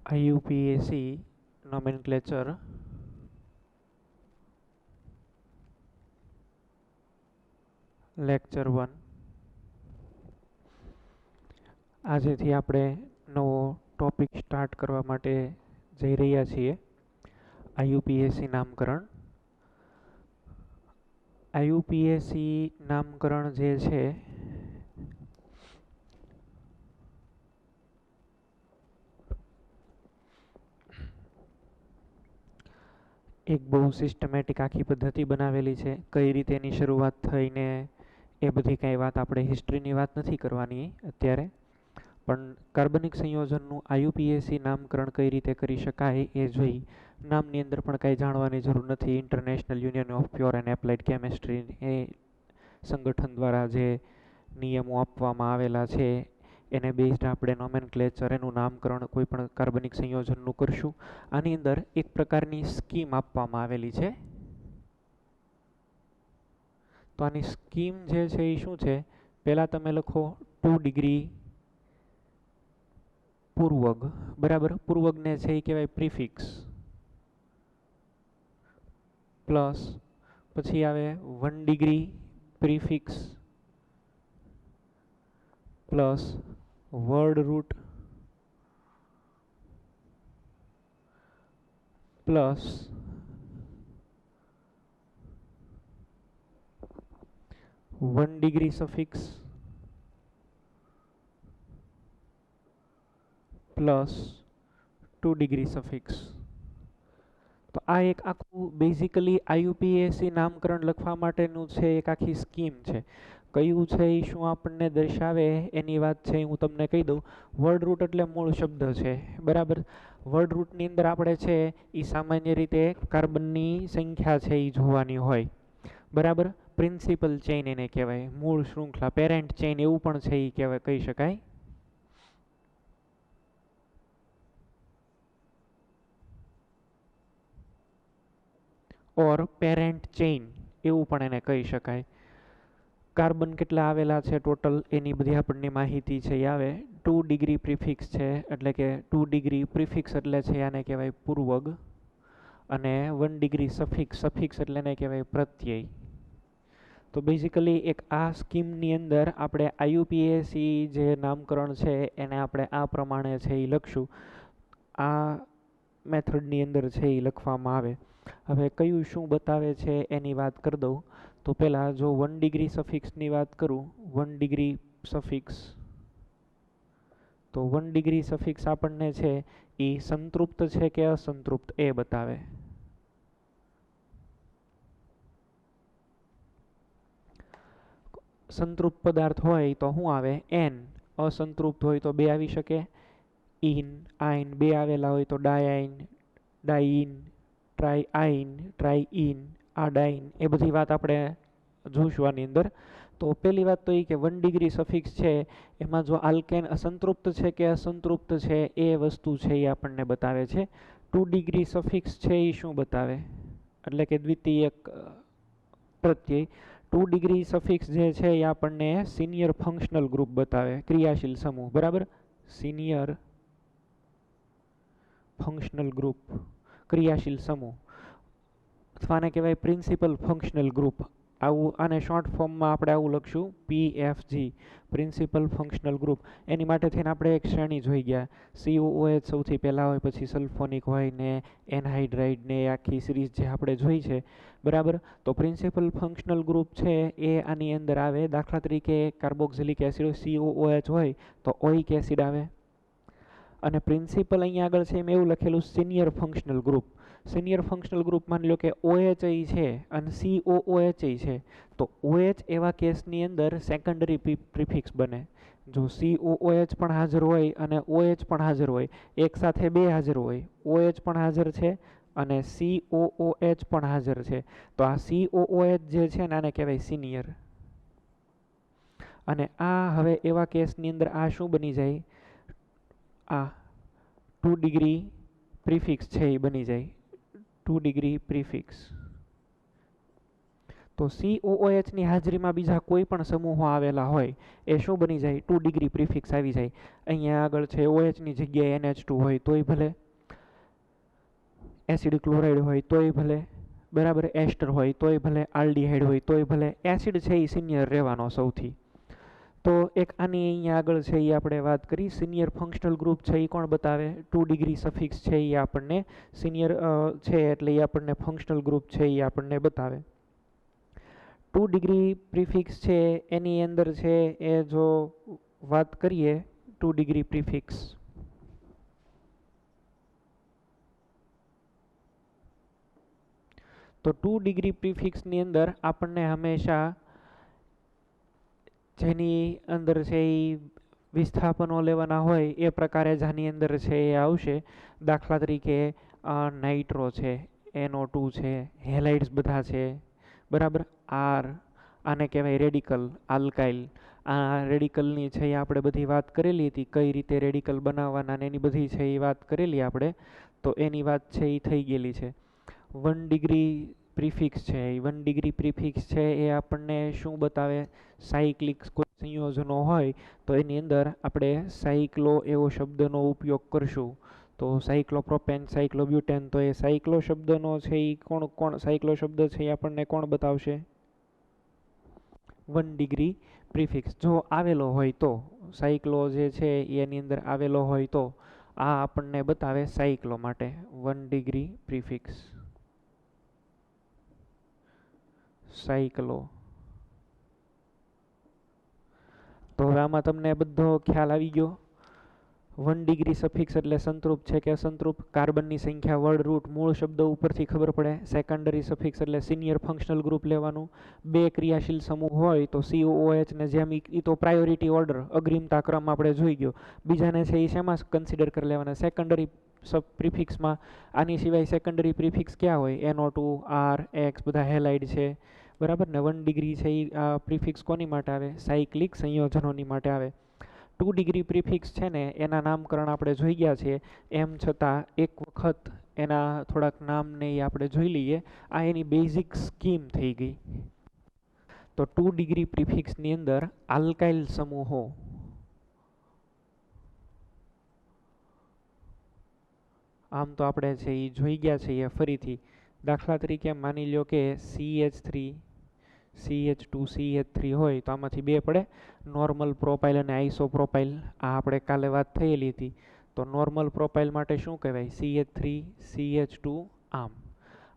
IUPAC nomenclature lecture 1 આજેથી આપણે નવો topic start કરવા માટે જઈ રહ્યા છીએ. IUPAC નામકરણ. IUPAC નામકરણ જે છે એક બહુ સિસ્ટમેટિક આખી પદ્ધતિ બનાવેલી છે. કઈ રીતે એની શરૂઆત થઈને એ બધી કાંઈ વાત આપણે હિસ્ટ્રીની વાત નથી કરવાની અત્યારે, પણ કાર્બનિક સંયોજનનું IUPAC નામકરણ કઈ રીતે કરી શકાય એ જોઈ. નામની અંદર પણ કાંઈ જાણવાની જરૂર નથી. International union of pure and applied chemistry એ સંગઠન દ્વારા જે નિયમો આપવામાં આવેલા છે એને બેઝડ આપણે નોમેનક્લેચર એનું નામકરણ કોઈ પણ કાર્બનિક સંયોજનનું કરશું. આની અંદર એક પ્રકારની સ્કીમ આપવામાં આવેલી છે. તો આની સ્કીમ જે છે એ શું છે? પહેલાં તમે લખો 2 ડિગ્રી પૂર્વગ, બરાબર. પૂર્વગને છે એ કહેવાય પ્રિફિક્સ, પ્લસ પછી આવે 1 degree prefix plus word root plus 1 degree suffix plus 2 degree suffix. તો આ એક આખું બેઝિકલી IUPAC નામકરણ લખવા માટેનું છે, એક આખી સ્કીમ છે. કયું છે એ શું આપણને દર્શાવે એની વાત છે હું તમને કહી દઉં. વર્ડ રૂટ એટલે મૂળ શબ્દ છે, બરાબર. વર્ડ રૂટની અંદર આપણે છે એ સામાન્ય રીતે કાર્બનની સંખ્યા છે એ જોવાની હોય, બરાબર. પ્રિન્સિપલ ચેઇન એને કહેવાય, મૂળ શૃંખલા, પેરેન્ટ ચેઇન એવું પણ છે એ કહેવાય, કહી શકાય. ઓર પેરેન્ટ ચેઇન એવું પણ એને કહી શકાય. કાર્બન કેટલા આવેલા છે ટોટલ એની બધી આપણને માહિતી છે એ આવે. 2 ડિગ્રી પ્રિફિક્સ છે એટલે કે 2 ડિગ્રી પ્રિફિક્સ એટલે છે આને કહેવાય પૂર્વગ, અને 1 ડિગ્રી સફિક્સ, સફિક્સ એટલે એને કહેવાય પ્રત્યય. તો બેઝિકલી એક આ સ્કીમની અંદર આપણે IUPAC જે નામકરણ છે એને આપણે આ પ્રમાણે છે એ લખશું. આ મેથડની અંદર છે એ લખવામાં આવે. હવે કયું શું બતાવે છે એની વાત કરી દઉં. તો પહેલાં જો 1 ડિગ્રી સફિક્સની વાત કરું, 1 ડિગ્રી સફિક્સ, તો 1 ડિગ્રી સફિક્સ આપણને છે એ સંતૃપ્ત છે કે અસંતૃપ્ત એ બતાવે. સંતૃપ્ત પદાર્થ હોય તો શું આવે? N. અસંતૃપ્ત હોય તો 2 આવી શકે, ઇન, આઇન. 2 આવેલા હોય તો ડાયઆઇન, ડાઇન, ટ્રાઈઆઇન, ટ્રાઈઇન, આડાઇન, એ બધી વાત આપણે જોઈશું આની અંદર. તો પહેલી વાત તો એ કે 1 ડિગ્રી સફિક્સ છે એમાં જો આલ્કેન અસંતૃપ્ત છે કે અસંતૃપ્ત છે એ વસ્તુ છે એ આપણને બતાવે છે. 2 ડિગ્રી સફિક્સ છે એ શું બતાવે? એટલે કે દ્વિતીયક પ્રત્યય. 2 ડિગ્રી સફિક્સ જે છે એ આપણને સિનિયર ફંક્શનલ ગ્રુપ બતાવે, ક્રિયાશીલ સમૂહ, બરાબર. સિનિયર ફંક્શનલ ગ્રુપ, ક્રિયાશીલ સમૂહ, અથવા આને કહેવાય પ્રિન્સિપલ ફંક્શનલ ગ્રુપ. આવું આને શોર્ટ ફોર્મમાં આપણે આવું લખશું, PFG, પ્રિન્સિપલ ફંક્શનલ ગ્રુપ. એની માટે થઈને આપણે એક શ્રેણી જોઈ ગયા. COOH સૌથી પહેલાં હોય, પછી સલ્ફોનિક હોય ને એનહાઇડ્રાઇડ ને આખી સિરીઝ જે આપણે જોઈ છે, બરાબર. તો પ્રિન્સિપલ ફંક્શનલ ગ્રુપ છે એ આની અંદર આવે. દાખલા તરીકે કાર્બોક્સિલિક એસિડ COOH હોય તો ઓઇક એસિડ આવે. અને પ્રિન્સિપલ અહીંયા આગળ છે એમ એવું લખેલું senior functional group. Senior functional group માની લો કે OH છે અને COOH છે, તો OH એવા કેસની અંદર સેકન્ડરી પ્રિફિક્સ બને. જો COOH પણ હાજર હોય અને OH પણ હાજર હોય, એક સાથે 2 હાજર હોય, OH પણ હાજર છે અને COOH પણ હાજર છે, તો આ COOH જે છે ને આને કહેવાય સિનિયર. અને આ હવે એવા કેસની અંદર આ શું બની જાય? આ 2 ડિગ્રી પ્રિફિક્સ છે એ બની જાય. 2 ડિગ્રી પ્રિફિક્સ. તો COOH ની હાજરીમાં બીજા કોઈ પણ સમૂહો આવેલા હોય એ શું બની જાય? 2 ડિગ્રી પ્રિફિક્સ આવી જાય. અહીંયા આગળ છે OH ની જગ્યાએ NH2 હોય તોય ભલે, એસિડ ક્લોરાઇડ હોય તોય ભલે, બરાબર, એસ્ટર હોય તોય ભલે, આલ્ડીહાઇડ હોય તોય ભલે. એસિડ છે એ સિનિયર રહેવાનો સૌથી. તો એક આની અહીંયા આગળ છે એ આપણે વાત કરી, સિનિયર ફંક્શનલ ગ્રુપ છે એ કોણ બતાવે? 2 ડિગ્રી સફિક્સ છે એ આપણને સિનિયર છે એટલે એ આપણને ફંક્શનલ ગ્રુપ છે એ આપણને બતાવે. 2 ડિગ્રી પ્રિફિક્સ છે એની અંદર છે એ જો વાત કરીએ 2 ડિગ્રી પ્રિફિક્સ, તો 2 ડિગ્રી પ્રિફિક્સની અંદર આપણને હંમેશા જેની અંદર છે એ વિસ્થાપનો લેવાના હોય એ પ્રકારે જ આની અંદર છે એ આવશે. દાખલા તરીકે નાઇટ્રો છે, NO2 છે, હેલાઇડ્સ બધા છે, બરાબર. આને કહેવાય રેડિકલ, આલ્કાઇલ. આ રેડિકલની છે એ આપણે બધી વાત કરેલી હતી, કઈ રીતે રેડિકલ બનાવવાના ને એની બધી છે એ વાત કરેલી આપણે. તો એની વાત છે એ થઈ ગયેલી છે. 1 ડિગ્રી પ્રિફિક્સ છે, 1 ડિગ્રી પ્રિફિક્સ છે એ આપણને શું બતાવે? સાયક્લિક કોઈ સંયોજનો હોય તો એની અંદર આપણે સાયક્લો એવો શબ્દનો ઉપયોગ કરશું. તો સાયક્લોપ્રોપેન, સાયક્લોબ્યુટેન, તો એ સાયક્લો શબ્દનો છે એ કોણ સાયક્લો શબ્દ છે એ આપણને કોણ બતાવશે? 1 ડિગ્રી પ્રિફિક્સ જો આવેલો હોય તો, સાયક્લો જે છે એની અંદર આવેલો હોય તો આ આપણને બતાવે સાયક્લો માટે 1 ડિગ્રી પ્રિફિક્સ, સાયક્લો. તો હવે આમાં તમને બધો ખ્યાલ આવી ગયો. 1 ડિગ્રી સફિક્સ એટલે સંતૃપ છે કે અસંતૃપ, કાર્બનની સંખ્યા વર્ડ રૂટ મૂળ શબ્દ ઉપરથી ખબર પડે. સેકન્ડરી સફિક્સ એટલે સિનિયર ફંક્શનલ ગ્રુપ લેવાનું. 2 ક્રિયાશીલ સમૂહ હોય તો COOH ને જેમ એ તો પ્રાયોરિટી ઓર્ડર, અગ્રિમતા ક્રમ આપણે જોઈ ગયો. બીજાને છે એ શેમાં કન્સિડર કરી લેવાના? સેકન્ડરી પ્રિફિક્સમાં. આની સિવાય સેકન્ડરી પ્રિફિક્સ ક્યાં હોય? NO2, R, X બધા હેલાઇડ છે, બરાબર ને. 1 ડિગ્રી છે એ પ્રિફિક્સ કોની માટે આવે? સાયક્લિક સંયોજનોની માટે આવે. 2 ડિગ્રી પ્રિફિક્સ છે ને એના નામકરણ આપણે જોઈ ગયા છે, એમ છતાં એક વખત એના થોડાક નામને એ આપણે જોઈ લઈએ. આ એની બેઝિક સ્કીમ થઈ ગઈ. તો 2 ડિગ્રી પ્રિફિક્સની અંદર આલ્કાઇલ સમૂહો, આમ તો આપણે છે એ જોઈ ગયા છીએ ફરીથી. દાખલા તરીકે માની લો કે CH3, CH2, CH3 હોય તો આમાંથી 2 પડે, નોર્મલ પ્રોપાઇલ અને આઇસોપ્રોપાઇલ. આ આપણે કાલે વાત થયેલી હતી. તો નોર્મલ પ્રોપાઇલ માટે શું કહેવાય? CH3, CH2 આમ.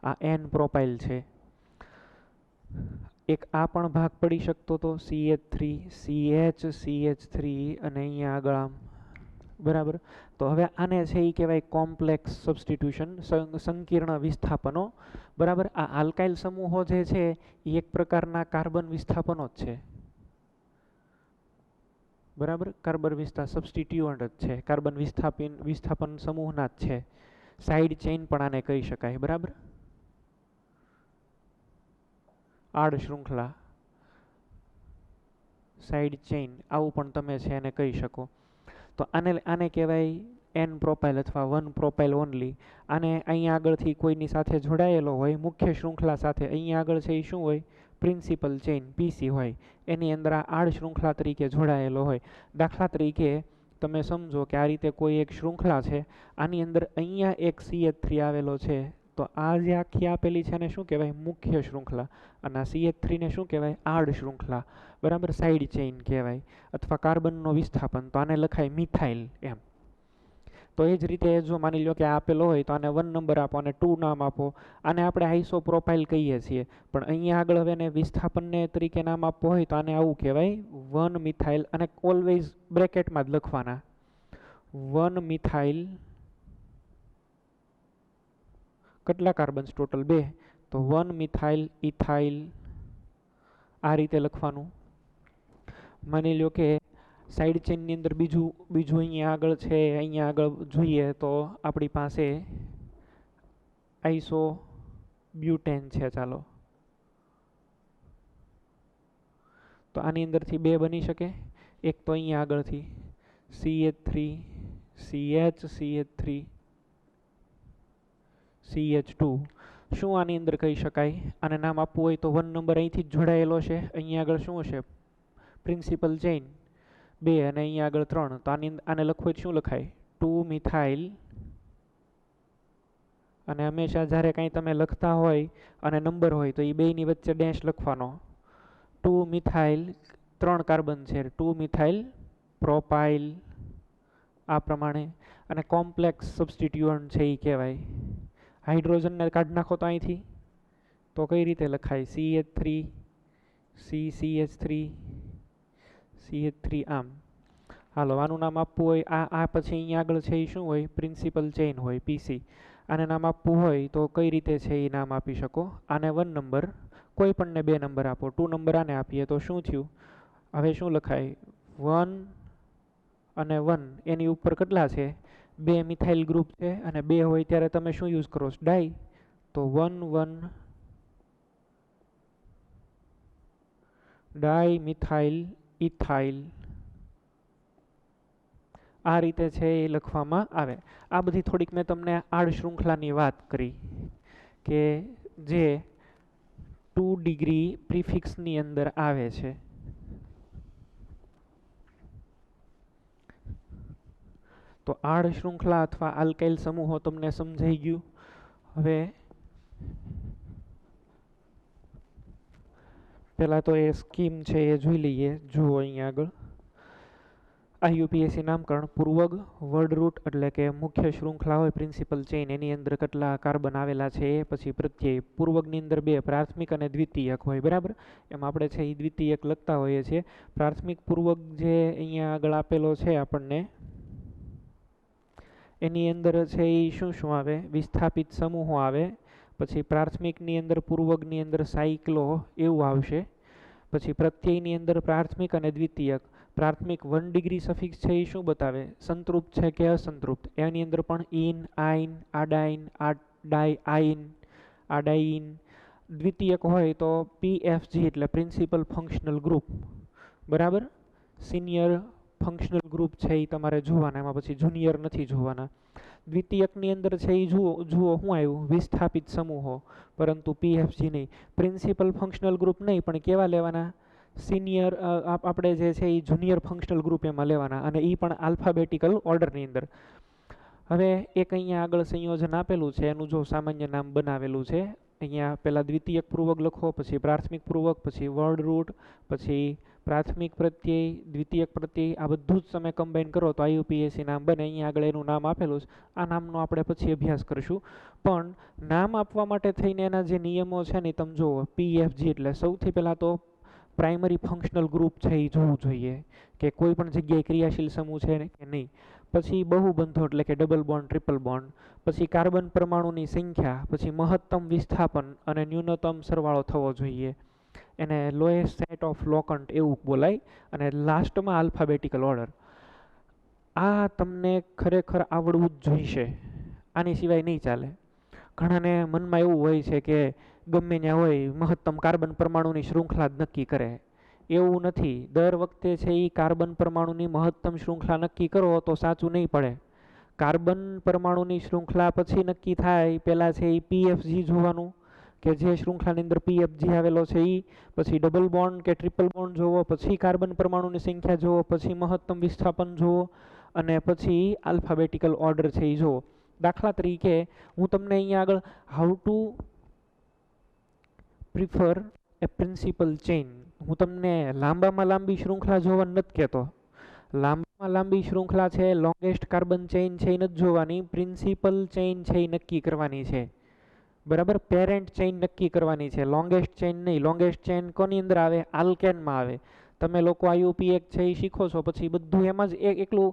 આ N પ્રોપાઇલ છે. એક આ પણ ભાગ પડી શકતો તો CH3, CH, CH3 અને અહીંયા આગળ આમ, બરાબર. તો હવે આને છે એ કહેવાય કોમ્પ્લેક્સ સબસ્ટિટ્યુશન, સંકીર્ણ વિસ્થાપનો, બરાબર. આ આલ્કાઇલ સમૂહો જે છે એ એક પ્રકારના કાર્બન વિસ્થાપનો જ છે, બરાબર. કાર્બન સબસ્ટિટ્યુઅન્ટ જ છે, કાર્બન વિસ્થાપન સમૂહના જ છે. સાઇડ ચેઇન પણ આને કહી શકાય, બરાબર. આડ શૃંખલા, સાઇડ ચેઇન, આવું પણ તમે છે એને કહી શકો. તો આને કહેવાય N પ્રોપાઇલ અથવા 1 પ્રોપાઇલ ઓનલી. આને અહીંયા આગળથી કોઈની સાથે જોડાયેલો હોય મુખ્ય શૃંખલા સાથે, અહીંયા આગળ છે એ શું હોય? પ્રિન્સિપલ ચેઇન, PC હોય. એની અંદર આ આડ શૃંખલા તરીકે જોડાયેલો હોય. દાખલા તરીકે તમે સમજો કે આ રીતે કોઈ એક શૃંખલા છે, આની અંદર અહીંયા એક CH3 આવેલો છે, તો આ જે આખી આપેલી છે એને શું કહેવાય? મુખ્ય શૃંખલા. અને આ CH3 ને શું કહેવાય? આડ શૃંખલા, બરાબર. સાઇડ ચેઇન કહેવાય. અથવા કાર્બનનો વિસ્થાપન, તો આને લખાય મિથાઇલ એમ. તો એ જ રીતે જો માની લો કે આ આપેલો હોય તો આને 1 નંબર આપો અને 2 નામ આપો. આને આપણે આઇસોપ્રોપાઇલ કહીએ છીએ, પણ અહીંયા આગળ હવે એને વિસ્થાપનને તરીકે નામ આપવું હોય તો આને આવું કહેવાય 1 મિથાઇલ. અને ઓલવેઝ બ્રેકેટમાં જ લખવાના 1 મિથાઇલ. કેટલા કાર્બન્સ ટોટલ? 2. તો 1 મિથાઇલ ઇથાઇલ, આ રીતે લખવાનું. માની લો કે સાઇડ ચેઇનની અંદર બીજું અહીંયા આગળ છે, અહીંયા આગળ જોઈએ તો આપણી પાસે આઇસોબ્યુટેન છે. ચાલો, તો આની અંદરથી 2 બની શકે. એક તો અહીંયા આગળથી CH3, CH, CH3, CH2. શું આની અંદર કહી શકાય? આને નામ આપવું હોય તો 1 નંબર અહીંથી જ જોડાયેલો છે, અહીંયા આગળ શું છે પ્રિન્સિપલ ચેઇન 2 અને અહીંયા આગળ 3, તો આને લખવું હોય શું લખાય 2 મિથાઇલ. અને હંમેશા જ્યારે કાંઈ તમે લખતા હોય અને નંબર હોય તો એ બેયની વચ્ચે ડેશ લખવાનો. 2 મિથાઇલ 3 કાર્બન છે, 2 મિથાઇલ પ્રોપાઇલ આ પ્રમાણે. અને કોમ્પ્લેક્સ સબસ્ટિટ્યુઅન્ટ છે એ કહેવાય. હાઇડ્રોજનને કાઢી નાખો તો અહીંથી તો કઈ રીતે લખાય CH3 CCH3 CH3 આમ. હાલો આનું નામ આપવું હોય આ પછી અહીંયા આગળ છે એ શું હોય પ્રિન્સિપલ ચેઇન હોય PC. આને નામ આપવું હોય તો કઈ રીતે છે એ નામ આપી શકો? આને 1 નંબર, કોઈ પણને 2 નંબર આપો. 2 નંબર આને આપીએ તો શું થયું? હવે શું લખાય 1 અને 1 એની ઉપર કેટલા છે 2 મિથાઇલ ગ્રુપ છે અને 2 હોય ત્યારે તમે શું યુઝ કરો છો ડાઈ. તો 1 1 ડાઈ મિથાઇલ ઇથાઇલ આ રીતે છે એ લખવામાં આવે. આ બધી થોડીક મેં તમને આડ શૃંખલાની વાત કરી કે જે 2 ડિગ્રી પ્રિફિક્સની અંદર આવે છે. તો આડ શૃંખલા અથવા આલ્કાઇલ સમૂહો તમને સમજાઈ ગયું. હવે પહેલાં તો એ સ્કીમ છે એ જોઈ લઈએ. જુઓ અહીંયા આગળ IUPAC નામકરણ પૂર્વગ વર્ડ રૂટ એટલે કે મુખ્ય શૃંખલા હોય પ્રિન્સિપલ ચેઇન એની અંદર કેટલા કાર્બન આવેલા છે એ, પછી પ્રત્યય પૂર્વગની અંદર 2 પ્રાથમિક અને દ્વિતીયક હોય બરાબર. એમાં આપણે છે એ દ્વિતીયક લખતા હોઈએ છીએ. પ્રાથમિક પૂર્વગ જે અહીંયા આગળ આપેલો છે આપણને એની અંદર છે એ શું શું આવે વિસ્થાપિત સમૂહો આવે. પછી પ્રાથમિકની અંદર પૂર્વગની અંદર સાયક્લો એવું આવશે. પછી પ્રત્યયની અંદર પ્રાથમિક અને દ્વિતીયક. પ્રાથમિક 1 ડિગ્રી સફિક્સ છે એ શું બતાવે સંતૃપ્ત છે કે અસંતૃપ્ત. એની અંદર પણ ઇન આઇન આડાઇન ડાઇઆઇન આડાઇન. દ્વિતીયક હોય તો PFG એટલે પ્રિન્સિપલ ફંક્શનલ ગ્રુપ બરાબર. સિનિયર ફંક્શનલ ગ્રુપ છે એ તમારે જોવાના, એમાં પછી જુનિયર નથી જોવાના. દ્વિતીયકની અંદર છે એ જુઓ શું આવ્યું વિસ્થાપિત સમૂહો, પરંતુ PFG નહીં. પ્રિન્સિપલ ફંક્શનલ ગ્રુપ નહીં પણ કેવા લેવાના સિનિયર આપણે જે છે એ જુનિયર ફંક્શનલ ગ્રુપ એમાં લેવાના અને એ પણ આલ્ફાબેટિકલ ઓર્ડરની અંદર. હવે એક અહીંયા આગળ સંયોજન આપેલું છે એનું જો સામાન્ય નામ બનાવેલું છે. અહીંયા પહેલાં દ્વિતીયક પૂર્વક લખો, પછી પ્રાથમિક પૂર્વક, પછી વર્ડ રૂટ, પછી પ્રાથમિક પ્રત્યય, દ્વિતીયક પ્રત્યય, આ બધું જ તમે કમ્બાઈન કરો તો IUPAC નામ બને. અહીંયા આગળ એનું નામ આપેલું છે. આ નામનો આપણે પછી અભ્યાસ કરીશું. પણ નામ આપવા માટે થઈને એના જે નિયમો છે ને તમે જુઓ PFG એટલે સૌથી પહેલાં તો પ્રાઇમરી ફંક્શનલ ગ્રુપ છે એ જોવું જોઈએ કે કોઈ પણ જગ્યાએ ક્રિયાશીલ સમૂહ છે કે નહીં. પછી બહુબંધો એટલે કે ડબલ બોન્ડ ટ્રિપલ બોન્ડ. પછી કાર્બન પરમાણુની સંખ્યા, પછી મહત્તમ વિસ્થાપન અને ન્યૂનતમ સરવાળો થવો જોઈએ. એને લોએસ્ટ સેટ ઓફ લોકન્ટ એવું બોલાય. અને લાસ્ટમાં આલ્ફાબેટિકલ ઓર્ડર. આ તમને ખરેખર આવડવું જ જોઈશે, આની સિવાય નહીં ચાલે. ઘણાને મનમાં એવું હોય છે કે ગમે ત્યાં હોય મહત્તમ કાર્બન પરમાણુની શૃંખલા જ નક્કી કરે. એવું નથી. દર વખતે છે એ કાર્બન પરમાણુની મહત્તમ શૃંખલા નક્કી કરો તો સાચું નહીં પડે. કાર્બન પરમાણુની શૃંખલા પછી નક્કી થાય પહેલાં છે એ PFG જોવાનું કે જે શૃંખલાની અંદર PFG આવેલો છે એ, પછી ડબલ બોન્ડ કે ટ્રિપલ બોન્ડ જોવો, પછી કાર્બન પરમાણુની સંખ્યા જોવો, પછી મહત્તમ વિસ્થાપન જોવો અને પછી આલ્ફાબેટિકલ ઓર્ડર છે એ જોવો. દાખલા તરીકે હું તમને અહીંયા આગળ how to prefer A principal chain, હું તમને લાંબામાં લાંબી શૃંખલા જોવા નથી કહેતો. લાંબામાં લાંબી શૃંખલા છે લોંગેસ્ટ કાર્બન ચેઇન છે એ નથી જોવાની, પ્રિન્સિપલ ચેઇન છે એ નક્કી કરવાની છે બરાબર. પેરેન્ટ ચેઇન નક્કી કરવાની છે, લોંગેસ્ટ ચેઇન નહીં. લોંગેસ્ટ ચેઇન કોની અંદર આવે આલ્કેનમાં આવે. તમે લોકો IUPAC છે એ શીખો છો પછી બધું એમાં જ એકલું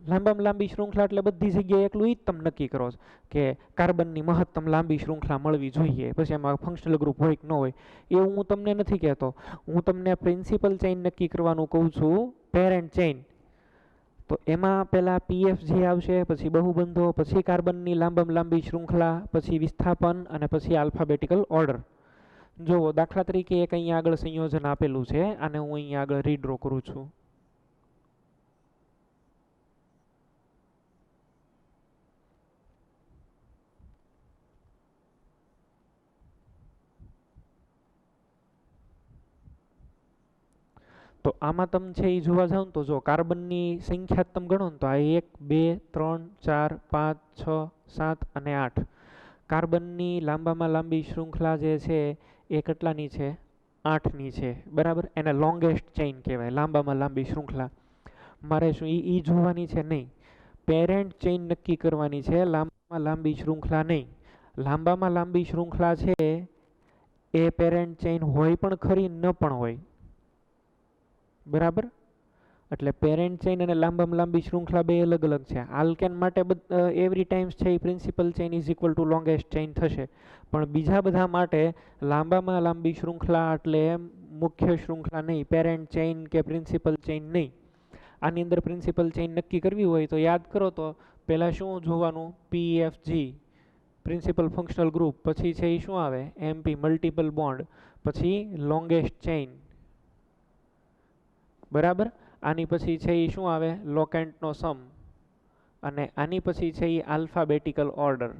લાંબામાં લાંબી શૃંખલા એટલે બધી જગ્યાએ એકલું એ જ તમે નક્કી કરો છો કે કાર્બનની મહત્તમ લાંબી શૃંખલા મળવી જોઈએ, પછી એમાં ફંક્શનલ ગ્રુપ હોય કે ન હોય એવું હું તમને નથી કહેતો. હું તમને પ્રિન્સિપલ ચેઇન નક્કી કરવાનું કહું છું, પેરેન્ટ ચેઇન. તો એમાં પહેલાં PFG આવશે, પછી બહુબંધો, પછી કાર્બનની લાંબામાં લાંબી શૃંખલા, પછી વિસ્થાપન અને પછી આલ્ફાબેટિકલ ઓર્ડર. જુઓ દાખલા તરીકે એક અહીંયા આગળ સંયોજન આપેલું છે, આને હું અહીંયા આગળ રીડ્રો કરું છું. તો આમાં તમે છે એ જોવા જાવ ને તો જો કાર્બનની સંખ્યા તમે ગણો ને તો આ 1 2 3 4 5 6 7 અને 8 કાર્બનની લાંબામાં લાંબી શૃંખલા જે છે એ કેટલાની છે? 8ની છે, બરાબર. એને લોંગેસ્ટ ચેઇન કહેવાય, લાંબામાં લાંબી શૃંખલા. મારે શું ઈ જોવાની છે? નહીં. પેરેન્ટ ચેઇન નક્કી કરવાની છે, લાંબામાં લાંબી શૃંખલા નહીં. લાંબામાં લાંબી શૃંખલા છે એ પેરેન્ટ ચેઇન હોય પણ ખરી, ન પણ હોય, બરાબર. એટલે પેરેન્ટ ચેઇન અને લાંબામાં લાંબી શૃંખલા બે અલગ અલગ છે. આલ્કેન માટે એવરી ટાઈમ્સ છે એ principal chain is equal to longest chain થશે, પણ બીજા બધા માટે લાંબામાં લાંબી શૃંખલા એટલે મુખ્ય શૃંખલા નહીં, પેરેન્ટ ચેઇન કે પ્રિન્સિપલ ચેઇન નહીં. આની અંદર પ્રિન્સિપલ ચેઇન નક્કી કરવી હોય તો યાદ કરો તો પહેલાં શું જોવાનું? PFG પ્રિન્સિપલ ફંક્શનલ ગ્રુપ, પછી છે એ શું આવે? MP મલ્ટિપલ બોન્ડ, પછી લોંગેસ્ટ ચેઇન, બરાબર. આની પછી છે એ શું આવે? લોકેન્ટનો સમ, અને આની પછી છે એ આલ્ફાબેટિકલ ઓર્ડર.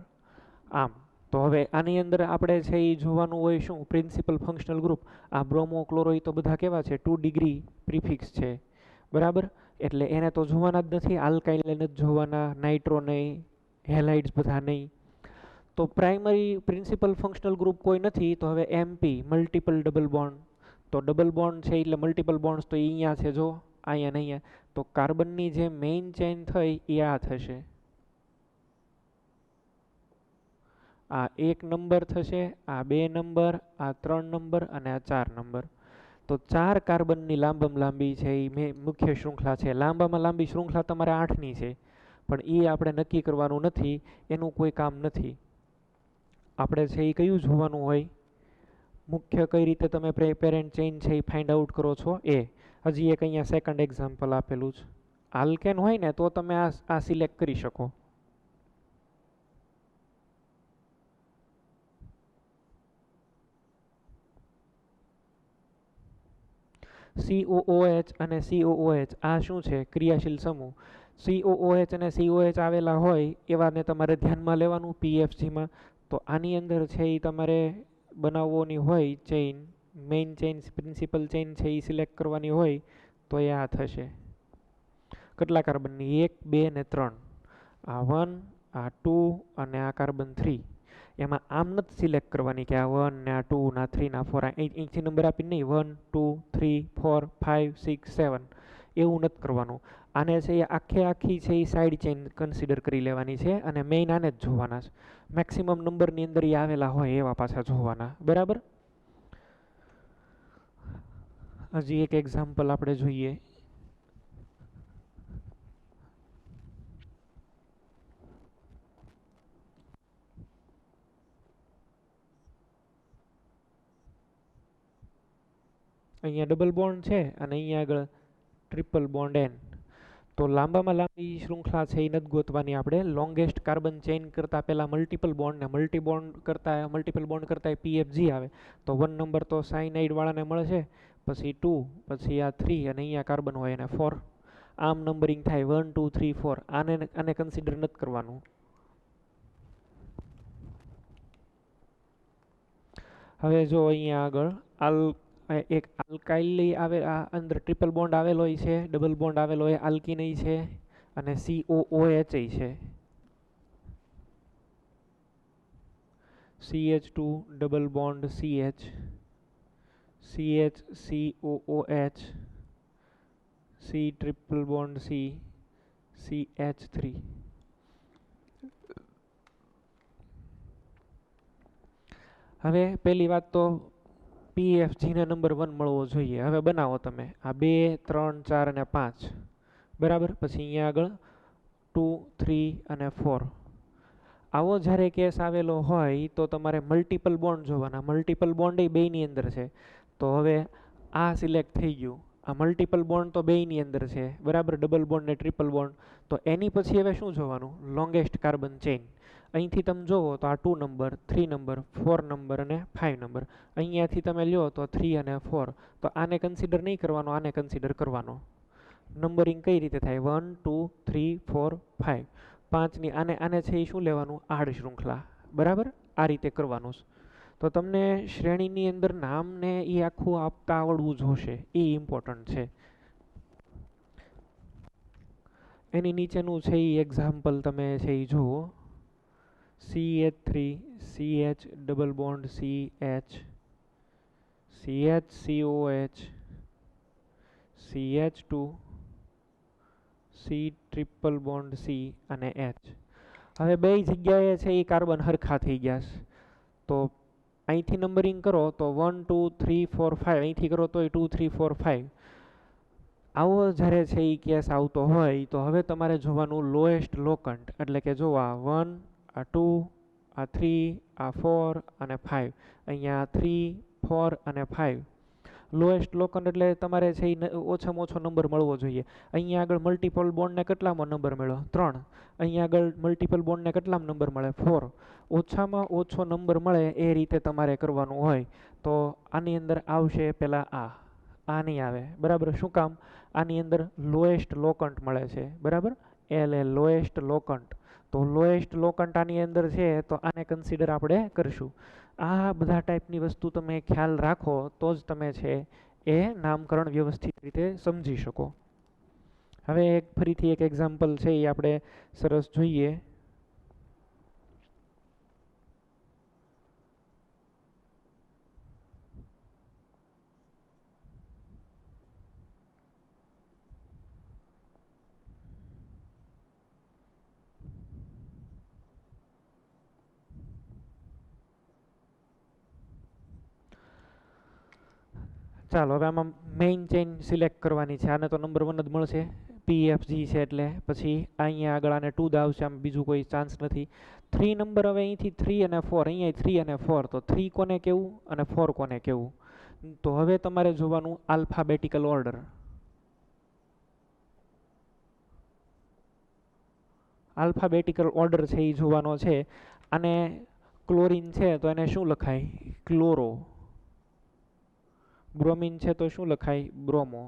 આમ તો હવે આની અંદર આપણે છે એ જોવાનું હોય શું? Principal functional group. આ બ્રોમો ક્લોરો તો બધા કેવા છે? 2 ડિગ્રી પ્રિફિક્સ છે, બરાબર. એટલે એને તો જોવાના જ નથી. આલ્કાઇલ નથી જોવાના, નાઇટ્રો નહીં, હેલાઇડ્સ બધા નહીં. તો પ્રાઇમરી પ્રિન્સિપલ ફંક્શનલ ગ્રુપ કોઈ નથી. તો હવે MP મલ્ટિપલ ડબલ બોન્ડ, તો ડબલ બોન્ડ છે એટલે મલ્ટિપલ બોન્ડ્સ તો અહીંયા છે, જો અહીંયા ને અહીંયા. તો કાર્બનની જે મેઇન ચેઇન થઈ એ આ થશે, આ 1 નંબર થશે, આ 2 નંબર, આ 3 નંબર અને આ 4 નંબર. તો 4 કાર્બનની લાંબામાં લાંબી છે એ મુખ્ય શૃંખલા છે. લાંબામાં લાંબી શૃંખલા તમારે 8ની છે, પણ એ આપણે નક્કી કરવાનું નથી, એનું કોઈ કામ નથી. આપણે છે એ કયું જોવાનું હોય? મુખ્ય કઈ રીતે તમે પેરેન્ટ ચેઇન છે એ ફાઇન્ડ આઉટ કરો છો એ. હજી એક અહીંયા સેકન્ડ એક્ઝામ્પલ આપેલું છે. આલ્કેન હોય ને તો તમે આ સિલેક્ટ કરી શકો. COOH અને COOH આ શું છે? ક્રિયાશીલ સમૂહ. COOH અને COH આવેલા હોય એવાને તમારે ધ્યાનમાં લેવાનું PFGમાં. તો આની અંદર છે એ તમારે બનાવવાની હોય chain, main chain principal chain છે એ સિલેક્ટ કરવાની હોય તો એ આ થશે. કેટલા કાર્બનની? 1 2 ને 3. આ 1, આ 2 અને આ કાર્બન 3. એમાં આમ નથી સિલેક્ટ કરવાની કે આ 1 ને આ 2 ને આ 3 ને આ 4, અહીંથી નંબર આપીને નહીં, 1 2 3 4 5 6 7 એવું નથી કરવાનું. આને છે એ આખી છે એ સાઈડ ચેઇન કન્સિડર કરી લેવાની છે, અને મેઇન આને જ જોવાના છે. મેક્સિમમ નંબરની અંદર એ આવેલા હોય એવા પાછા જોવાના, બરાબર. હજી એક એક્ઝામ્પલ આપણે જોઈએ. અહીંયા ડબલ બોન્ડ છે અને અહીંયા આગળ ટ્રિપલ બોન્ડ N. તો લાંબામાં લાંબી શૃંખલા છે એ નથી ગોતવાની આપણે. લોંગેસ્ટ કાર્બન ચેઇન કરતાં પહેલાં મલ્ટિપલ બોન્ડ ને મલ્ટિપલ બોન્ડ કરતાં PFG આવે. તો 1 નંબર તો સાઇનાઇડ વાળાને મળે છે, પછી 2, પછી આ 3 અને અહીંયા કાર્બન હોય અને 4. આમ નંબરિંગ થાય 1 2 3 4. આને કન્સિડર નથી કરવાનું. હવે જો અહીંયા આગળ એક આલ્કાઇલ આવે, આ અંદર ટ્રિપલ બોન્ડ આવેલો છે, ડબલ બોન્ડ આવેલો હોય, આલ્કિન છે અને COOH છે. CH2 double bond CH, COOH, C triple bond C, CH3. હવે પહેલી વાત તો PFG ને નંબર 1 મળવો જોઈએ. હવે બનાવો તમે આ 2 3 4 અને 5, બરાબર. પછી અહીંયા આગળ 2 3 અને 4. આવો જ્યારે કેસ આવેલો હોય તો તમારે મલ્ટિપલ બોન્ડ જોવાના. મલ્ટિપલ બોન્ડ એ બેયની અંદર છે. તો હવે આ સિલેક્ટ થઈ ગયું. આ મલ્ટિપલ બોન્ડ તો બેયની અંદર છે, બરાબર. ડબલ બોન્ડ ને ટ્રિપલ બોન્ડ. તો એની પછી હવે શું જોવાનું? Longest carbon chain. અહીંથી તમે જોવો તો આ 2 નંબર, 3 નંબર, 4 નંબર અને 5 નંબર. અહીંયાથી તમે લ્યો તો 3 અને 4. તો આને કન્સિડર નહીં કરવાનો, આને કન્સિડર કરવાનો. નંબરિંગ કઈ રીતે થાય? 1 2 3 4 5. 5ની આને છે એ શું લેવાનું? આડ શૃંખલા, બરાબર. આ રીતે કરવાનું છે. તો તમને શ્રેણીની અંદર નામને એ આખું આપતા આવડવું જોશે, એ ઇમ્પોર્ટન્ટ છે. એની નીચેનું છે એ એક્ઝામ્પલ તમે છે એ જુઓ. CH3 CH double bond CH CH CH2 C triple bond C અને H. હવે બે જગ્યાએ છે એ કાર્બન હરખા થઈ ગયા છે. તો અહીંથી નંબરિંગ કરો તો 1 2 3 4 5, અહીંથી કરો તો 2 3 4 5. આવો જ્યારે છે એ કેસ આવતો હોય તો હવે તમારે જોવાનું લોએસ્ટ લોકન્ટ, એટલે કે જો આ 1 આ 2 આ 3 આ 4 અને 5, અહીંયા 3 4 અને 5 લોએસ્ટ લોકન્ટ એટલે તમારે છે એ ઓછામાં ઓછો નંબર મળવો જોઈએ. અહીંયા આગળ મલ્ટિપલ બોન્ડને કેટલામાં નંબર મળ્યો? 3. અહીંયા આગળ મલ્ટિપલ બોન્ડને કેટલામાં નંબર મળે? 4. ઓછામાં ઓછો નંબર મળે એ રીતે તમારે કરવાનું હોય. તો આની અંદર આવશે પહેલાં આ નહીં આવે, બરાબર? શું કામ? આની અંદર લોએસ્ટ લોકન્ટ મળે છે, બરાબર? LL lowest locant. તો લોએસ્ટ લોકન્ટ આની અંદર છે તો આને કન્સિડર આપણે કરશું. આ બધા ટાઈપની વસ્તુ તમે ખ્યાલ રાખો તો જ તમે છે એ નામકરણ વ્યવસ્થિત રીતે સમજી શકો. હવે ફરીથી એક એક્ઝામ્પલ છે એ આપણે સરસ જોઈએ. ચાલો હવે આમાં મેઇન ચેઇન સિલેક્ટ કરવાની છે. આને તો નંબર 1 જ મળશે, PFG છે એટલે. પછી અહીંયા આગળ આને 2 જ આવશે, આમ બીજું કોઈ ચાન્સ નથી. 3 નંબર હવે અહીંથી 3 અને 4, અહીંયા 3 અને 4, તો 3 કોને કહેવું અને 4 કોને કહેવું? તો હવે તમારે જોવાનું આલ્ફાબેટિકલ ઓર્ડર. આલ્ફાબેટિકલ ઓર્ડર છે એ જોવાનો છે. આને ક્લોરીન છે તો એને શું લખાય? ક્લોરો. બ્રોમિન છે તો શું લખાય? બ્રોમો.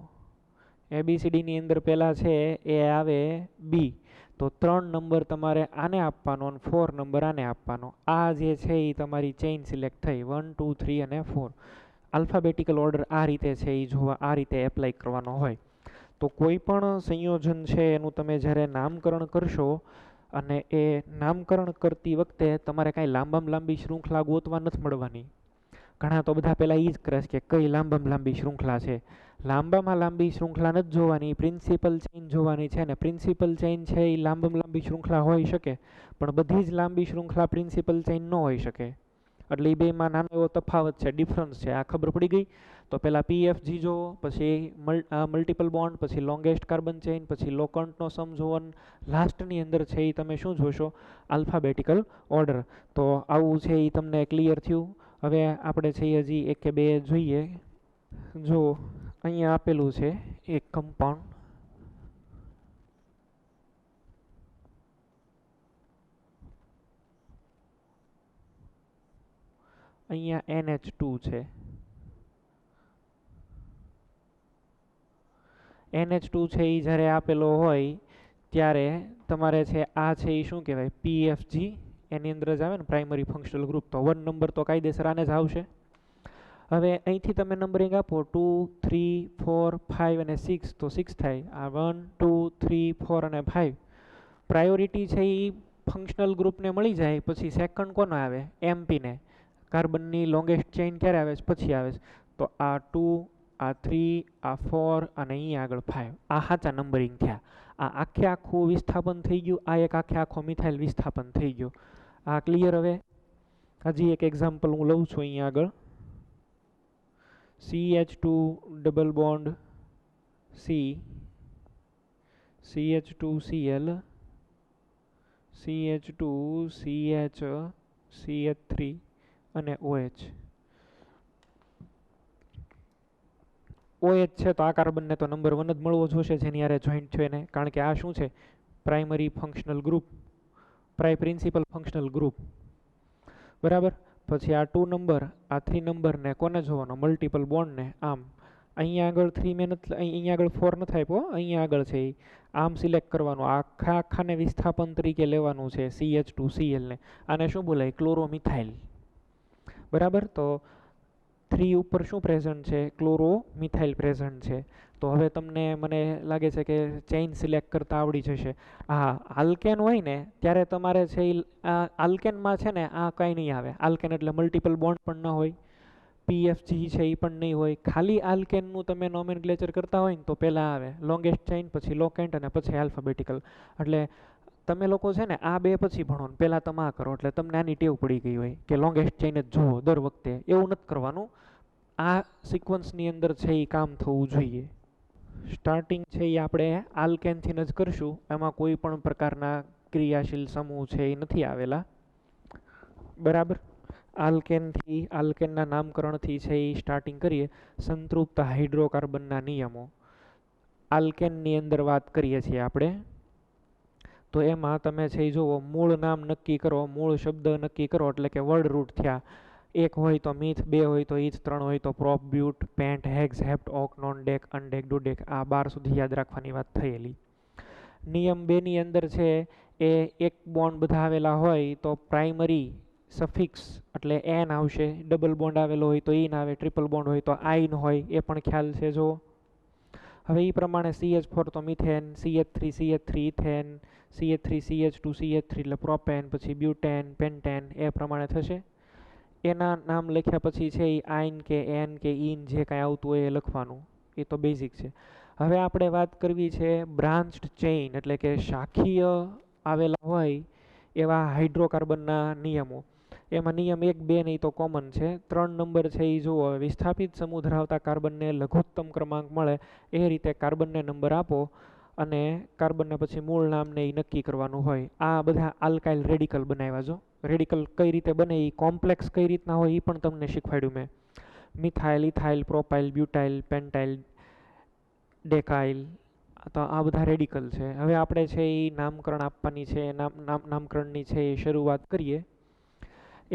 ABCDની અંદર પહેલાં છે એ આવે બી. તો 3 નંબર તમારે આને આપવાનો અને 4 નંબર આને આપવાનો. આ જે છે એ તમારી ચેઇન સિલેક્ટ થઈ 1 2 3 અને 4. આલ્ફાબેટિકલ ઓર્ડર આ રીતે છે એ જોવા, આ રીતે એપ્લાય કરવાનો હોય. તો કોઈ પણ સંયોજન છે એનું તમે જ્યારે નામકરણ કરશો અને એ નામકરણ કરતી વખતે તમારે કાંઈ લાંબામાં લાંબી શૃંખલા ગોતવા નથી મળવાની. ઘણા તો બધા પહેલાં એ જ કરે છે કે કઈ લાંબામાં લાંબી શૃંખલા છે. લાંબામાં લાંબી શૃંખલા નથી જોવાની, પ્રિન્સિપલ ચેઇન જોવાની છે. ને પ્રિન્સિપલ ચેઇન છે એ લાંબામાં લાંબી શૃંખલા હોઈ શકે, પણ બધી જ લાંબી શૃંખલા પ્રિન્સિપલ ચેઇન ન હોઈ શકે. એટલે એ બેમાં નાનો એવો તફાવત છે, ડિફરન્સ છે. આ ખબર પડી ગઈ? તો પહેલાં PFG જોવો, પછી મલ્ટિપલ બોન્ડ, પછી લોંગેસ્ટ કાર્બન ચેઇન, પછી લોકન્ટનો સમ જોવો, લાસ્ટની અંદર છે એ તમે શું જોશો? Alphabetical order. તો આવું છે એ તમને ક્લિયર થયું. હવે આપણે છે હજી એક કે બે જોઈએ. જો અહીંયા આપેલું છે એક કમ્પાઉન્ડ, અહીંયા NH2 છે. NH2 છે એ જ્યારે આપેલો હોય ત્યારે તમારે છે આ છે એ શું કહેવાય? PFG. એની અંદર જ આવે ને પ્રાઇમરી ફંક્શનલ ગ્રુપ. તો 1 નંબર તો કાયદેસર આને જ આવશે. હવે અહીંથી તમે નંબરિંગ આપો 2 3 4 5 અને 6, તો 6 થાય. આ 1 2 3 4 અને 5. પ્રાયોરિટી છે એ ફંક્શનલ ગ્રુપને મળી જાય, પછી સેકન્ડ કોનો આવે? MP ને. કાર્બનની લોંગેસ્ટ ચેઇન ક્યારે આવે છે? પછી આવે છે. તો આ 2 આ 3 આ 4 અને અહીંયા આગળ 5. આ સાચા નંબરિંગ થયા. આ આખે આખું વિસ્થાપન થઈ ગયું. આ એક આખે આખો મિથાઇલ વિસ્થાપન થઈ ગયો. આ ક્લિયર? હવે હજી એક એક્ઝામ્પલ હું લઉં છું અહીંયા આગળ. CH2 double bond C, CH2Cl, CH2 CH CH3 અને OH. OH છે તો આ કાર્બનને તો નંબર 1 જ મળવો જોશે જેની હારે જોઈન્ટ છે એને, કારણ કે આ શું છે? Primary functional group, principal functional group, બરાબર. પછી આ 2 નંબર, આ 3 નંબરને કોને જોવાનો? મલ્ટિપલ બોન્ડને. આમ અહીંયા આગળ 3 મેં નથી, અહીંયા આગળ 4 નથી આપ્યો, અહીંયા આગળ છે એ આમ સિલેક્ટ કરવાનું. આખા આખાને વિસ્થાપન તરીકે લેવાનું છે CH2Cl ને. આને શું બોલાય? ક્લોરોમિથાઇલ, બરાબર. તો 3 ઉપર શું પ્રેઝન્ટ છે? ક્લોરો મિથાઇલ પ્રેઝન્ટ છે. તો હવે તમને મને લાગે છે કે ચેઇન સિલેક્ટ કરતા આવડી જશે. હા, આલ્કેન હોય ને ત્યારે તમારે છે આલ્કેનમાં છે ને આ કંઈ નહીં આવે. આલ્કેન એટલે મલ્ટિપલ બોન્ડ પણ ન હોય, PFG છે એ પણ નહીં હોય. ખાલી આલ્કેનનું તમે નોમેનક્લેચર કરતા હોય ને તો પહેલાં આવે લોંગેસ્ટ ચેઇન, પછી લોકેન્ટ અને પછી આલ્ફાબેટિકલ. એટલે તમે લોકો છે ને આ બે પછી ભણો ને પહેલાં તમે આ કરો એટલે તમને આની ટેવ પડી ગઈ હોય કે લોંગેસ્ટ ચેઇન જ જુઓ દર વખતે. એવું નથી કરવાનું. આ સિક્વન્સની અંદર છે એ કામ થવું જોઈએ. સ્ટાર્ટિંગ છે એ આપણે આલ્કેનથી જ કરશું. એમાં કોઈ પણ પ્રકારના ક્રિયાશીલ સમૂહ છે એ નથી આવેલા. બરાબર. આલ્કેનથી, આલ્કેનના નામકરણથી છે એ સ્ટાર્ટિંગ કરીએ. સંતૃપ્ત હાઇડ્રોકાર્બનના નિયમો. આલ્કેનની અંદર વાત કરીએ છીએ આપણે. તો એમાં તમે છે એ જુઓ, મૂળ નામ નક્કી કરો, મૂળ શબ્દ નક્કી કરો એટલે કે વર્ડ રૂટ થયા. એક હોય તો મિથ, બે હોય તો ઈચ, ત્રણ હોય તો prop, but, pent, hex, hept, oct, non dec, undec, dodec. આ 12 સુધી યાદ રાખવાની વાત થયેલી. નિયમ 2ની અંદર છે એ એક બોન્ડ બધા આવેલા હોય તો પ્રાઇમરી સફિક્સ એટલે એન આવશે. ડબલ બોન્ડ આવેલો હોય તો ઈન આવે. ટ્રિપલ બોન્ડ હોય તો આઈન હોય. એ પણ ખ્યાલ છે જો. હવે એ પ્રમાણે CH4 તો methane, CH3 ethane, CH3 CH2 CH3 એટલે પ્રોપેન, પછી બ્યુટેન, પેન્ટેન, એ પ્રમાણે થશે. એના નામ લખ્યા પછી છે એ આઈન કે એન કે ઈન જે કાંઈ આવતું હોય એ લખવાનું. એ તો બેઝિક છે. હવે આપણે વાત કરવી છે બ્રાન્ચ્ડ ચેઇન એટલે કે શાખીય આવેલા હોય એવા હાઇડ્રોકાર્બનના નિયમો. એમાં નિયમ 1, 2 નહીં તો કોમન છે. 3 નંબર છે એ જુઓ, વિસ્થાપિત સમૂહ ધરાવતા કાર્બનને લઘુત્તમ ક્રમાંક મળે એ રીતે કાર્બનને નંબર આપો અને કાર્બનને પછી મૂળ નામને એ નક્કી કરવાનું હોય. આ બધા આલ્કાઇલ રેડિકલ બનાવ્યા જો. રેડિકલ કઈ રીતે બને એ કોમ્પ્લેક્સ કઈ રીતના હોય એ પણ તમને શીખવાડ્યું મેં. Methyl, ethyl, propyl, butyl, pentyl, decyl. તો આ બધા રેડિકલ છે. હવે આપણે છે એ નામકરણ આપવાની છે. નામકરણની છે એ શરૂઆત કરીએ.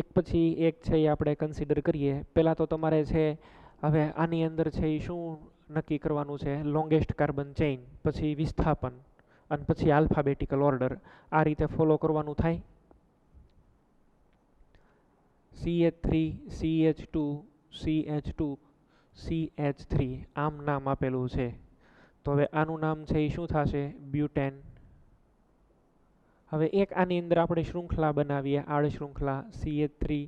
એક પછી એક છે એ આપણે કન્સિડર કરીએ. પહેલાં તો તમારે છે હવે આની અંદર છે એ શું નક્કી કરવાનું છે? લોંગેસ્ટ કાર્બન ચેઇન, પછી વિસ્થાપન અને પછી આલ્ફાબેટિકલ ઓર્ડર. આ રીતે ફોલો કરવાનું થાય. CH3 CH2 CH2 CH3 આમ નામ આપેલું છે. તો હવે આનું નામ છે એ શું થશે? બ્યુટેન. હવે એક આની અંદર આપણે શૃંખલા બનાવીએ, આડ શૃંખલા. CH3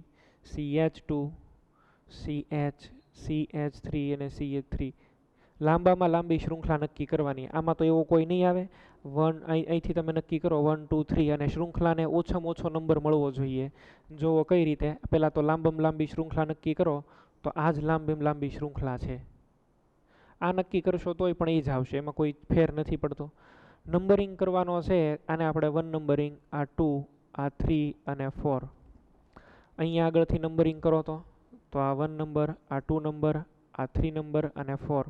CH2 CH CH3 અને CH3. લાંબામાં લાંબી શૃંખલા નક્કી કરવાની. આમાં તો એવો કોઈ નહીં આવે. અહીંથી તમે નક્કી કરો 1 2 3 અને શૃંખલાને ઓછામાં ઓછો નંબર મળવો જોઈએ. જુઓ કઈ રીતે. પહેલાં તો લાંબામાં લાંબી શૃંખલા નક્કી કરો તો આ જ લાંબીમાં લાંબી શૃંખલા છે. આ નક્કી કરશો તોય પણ એ જ આવશે. એમાં કોઈ ફેર નથી પડતો. નંબરિંગ કરવાનો છે આને આપણે 1 નંબરિંગ, આ 2, આ 3 અને 4. અહીંયા આગળથી નંબરિંગ કરો તો આ 1 નંબર, આ 2 નંબર, આ 3 નંબર અને 4.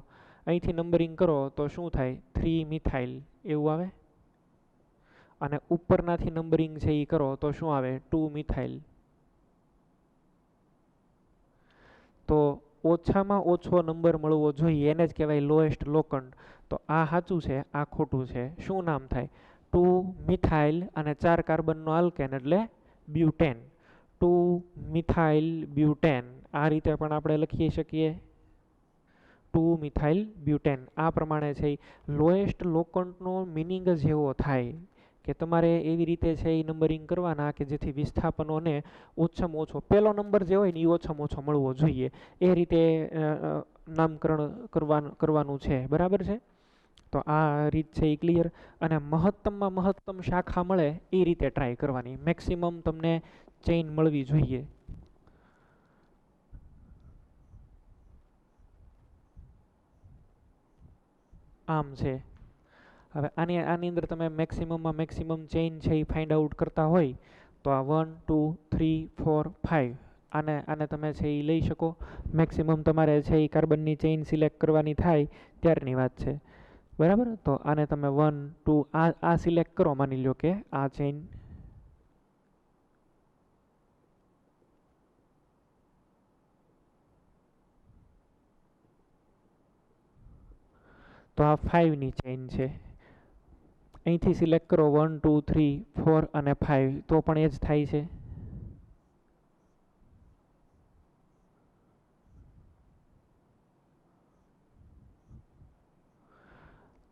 અહીંથી નંબરિંગ કરો તો શું થાય? 3 મિથાઇલ એવું આવે. અને ઉપરનાથી નંબરિંગ છે એ કરો તો શું આવે? 2 મિથાઇલ. તો ઓછામાં ઓછો નંબર મળવો જોઈએ એને જ કહેવાય લોએસ્ટ લોકન્ટ. તો આ સાચું છે, આ ખોટું છે. શું નામ થાય? 2 મિથાઇલ અને 4 કાર્બનનો આલ્કેન એટલે બ્યુટેન. 2 methyl butane. આ રીતે પણ આપણે લખી શકીએ 2 મિથાઇલ બ્યુટેન. આ પ્રમાણે છે લોએસ્ટ લોકન્ટનો મિનિંગ જ એવો થાય કે તમારે એવી રીતે છે એ નંબરિંગ કરવાના કે જેથી વિસ્થાપનોને ઓછામાં ઓછો, પહેલો નંબર જે હોય ને એ ઓછામાં ઓછો મળવો જોઈએ. એ રીતે નામકરણ કરવાનું છે. બરાબર છે? તો આ રીત છે એ ક્લિયર. અને મહત્તમમાં મહત્તમ શાખા મળે એ રીતે ટ્રાય કરવાની. મેક્સિમમ તમને ચેઇન મળવી જોઈએ. આમ છે. હવે આની અંદર તમે મેક્સિમમમાં મેક્સિમમ ચેઇન છે એ ફાઇન્ડ આઉટ કરતા હોય તો આ 1 2 3 4 5 આને તમે છે એ લઈ શકો. મેક્સિમમ તમારે છે એ કાર્બનની ચેઇન સિલેક્ટ કરવાની થાય ત્યારની વાત છે. બરાબર? તો આને તમે 1 2 આ સિલેક્ટ કરો. માની લો કે આ ચેઇન. તો આ 5ની ચેઇન છે. અહીંથી સિલેક્ટ કરો 1 2 3 4 અને 5 તો પણ એ જ થાય છે.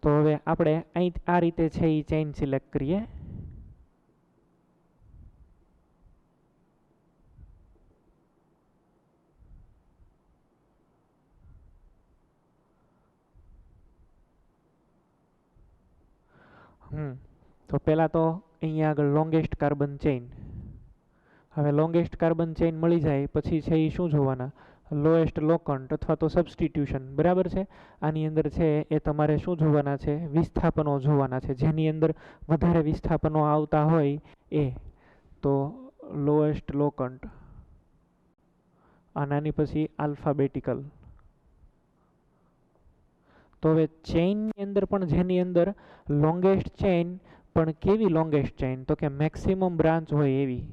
તો હવે આપણે અહીં આ રીતે છે એ ચેઇન સિલેક્ટ કરીએ. તો પહેલાં તો અહીંયા આગળ લોંગેસ્ટ કાર્બન ચેઇન. હવે લોંગેસ્ટ કાર્બન ચેઇન મળી જાય પછી છે એ શું જોવાના? લોએસ્ટ લોકન્ટ અથવા તો સબસ્ટિટ્યુશન. બરાબર છે. આની અંદર છે એ તમારે શું જોવાના છે? વિસ્થાપનો જોવાના છે. જેની અંદર વધારે વિસ્થાપનો આવતા હોય એ તો લોએસ્ટ લોકન્ટ. આનાની પછી આલ્ફાબેટિકલ. તો હવે ચેઇનની અંદર પણ જેની અંદર લોંગેસ્ટ ચેઇન, પણ કેવી લોંગેસ્ટ ચેઇન? તો કે મેક્સિમમ બ્રાન્ચ હોય એવી.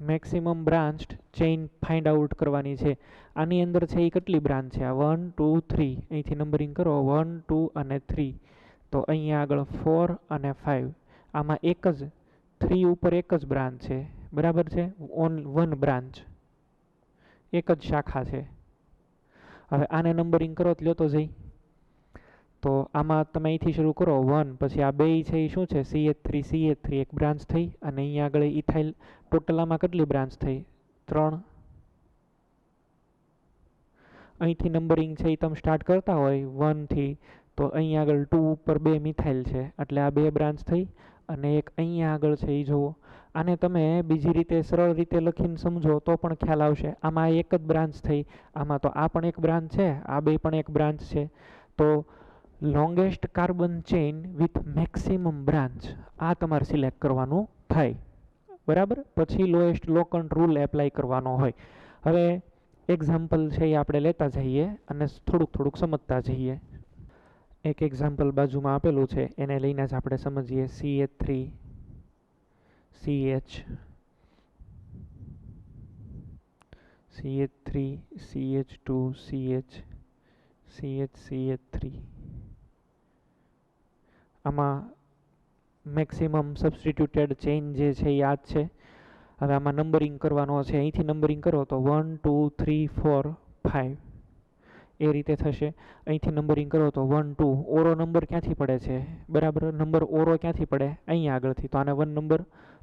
Maximum branch chain find out કરવાની છે. આની અંદર છે એ કેટલી બ્રાન્ચ છે? આ 1 2 3, અહીંથી નંબરિંગ કરો 1 2 અને 3. તો અહીંયા આગળ 4 અને 5. આમાં એક જ 3 ઉપર એક જ બ્રાન્ચ છે. બરાબર છે. વન બ્રાન્ચ, એક જ શાખા છે. હવે આને નંબરિંગ કરો તો લ્યો તો જઈ. તો આમાં તમે અહીંથી શરૂ કરો 1, પછી આ બે છે એ શું છે? CH3 એક બ્રાન્ચ થઈ, અને અહીંયા આગળ ઇથાઇલ. ટોટલ આમાં કેટલી બ્રાન્ચ થઈ? 3. અહીંથી નંબરિંગ છે એ તમે સ્ટાર્ટ કરતા હોય 1 થી, તો અહીંયા આગળ 2 ઉપર 2 મિથાઇલ છે, એટલે આ 2 બ્રાન્ચ થઈ. અને એક અહીંયા આગળ છે એ જુઓ. આને તમે બીજી રીતે સરળ રીતે લખીને સમજો તો પણ ખ્યાલ આવશે. આમાં એક જ બ્રાન્ચ થઈ, આમાં તો આ પણ એક બ્રાન્ચ છે, આ બે પણ એક બ્રાન્ચ છે. તો longest carbon chain with maximum branch, આ તમારે સિલેક્ટ કરવાનું થાય. બરાબર. પછી લોએસ્ટ લોકન્ટ રૂલ એપ્લાય કરવાનો હોય. હવે એક્ઝામ્પલ છે એ આપણે લેતા જઈએ અને થોડુંક સમજતા જઈએ. એક એક્ઝામ્પલ બાજુમાં આપેલું છે, એને લઈને જ આપણે સમજીએ. CH3 CH, CH3 CH2 CH, CH3. આમાં મેક્સિમમ સબસ્ટિટ્યુટેડ ચેઇન જે છે એ આ જ છે. હવે આમાં નંબરિંગ કરવાનો છે. અહીંથી નંબરિંગ કરો તો 1 2 3 4 5 એ રીતે થશે. અહીંથી નંબરિંગ કરો તો 1 2. ઓરો નંબર ક્યાંથી પડે છે? બરાબર. નંબર ઓરો ક્યાંથી પડે? અહીંયા આગળથી. તો આને 1 નંબર,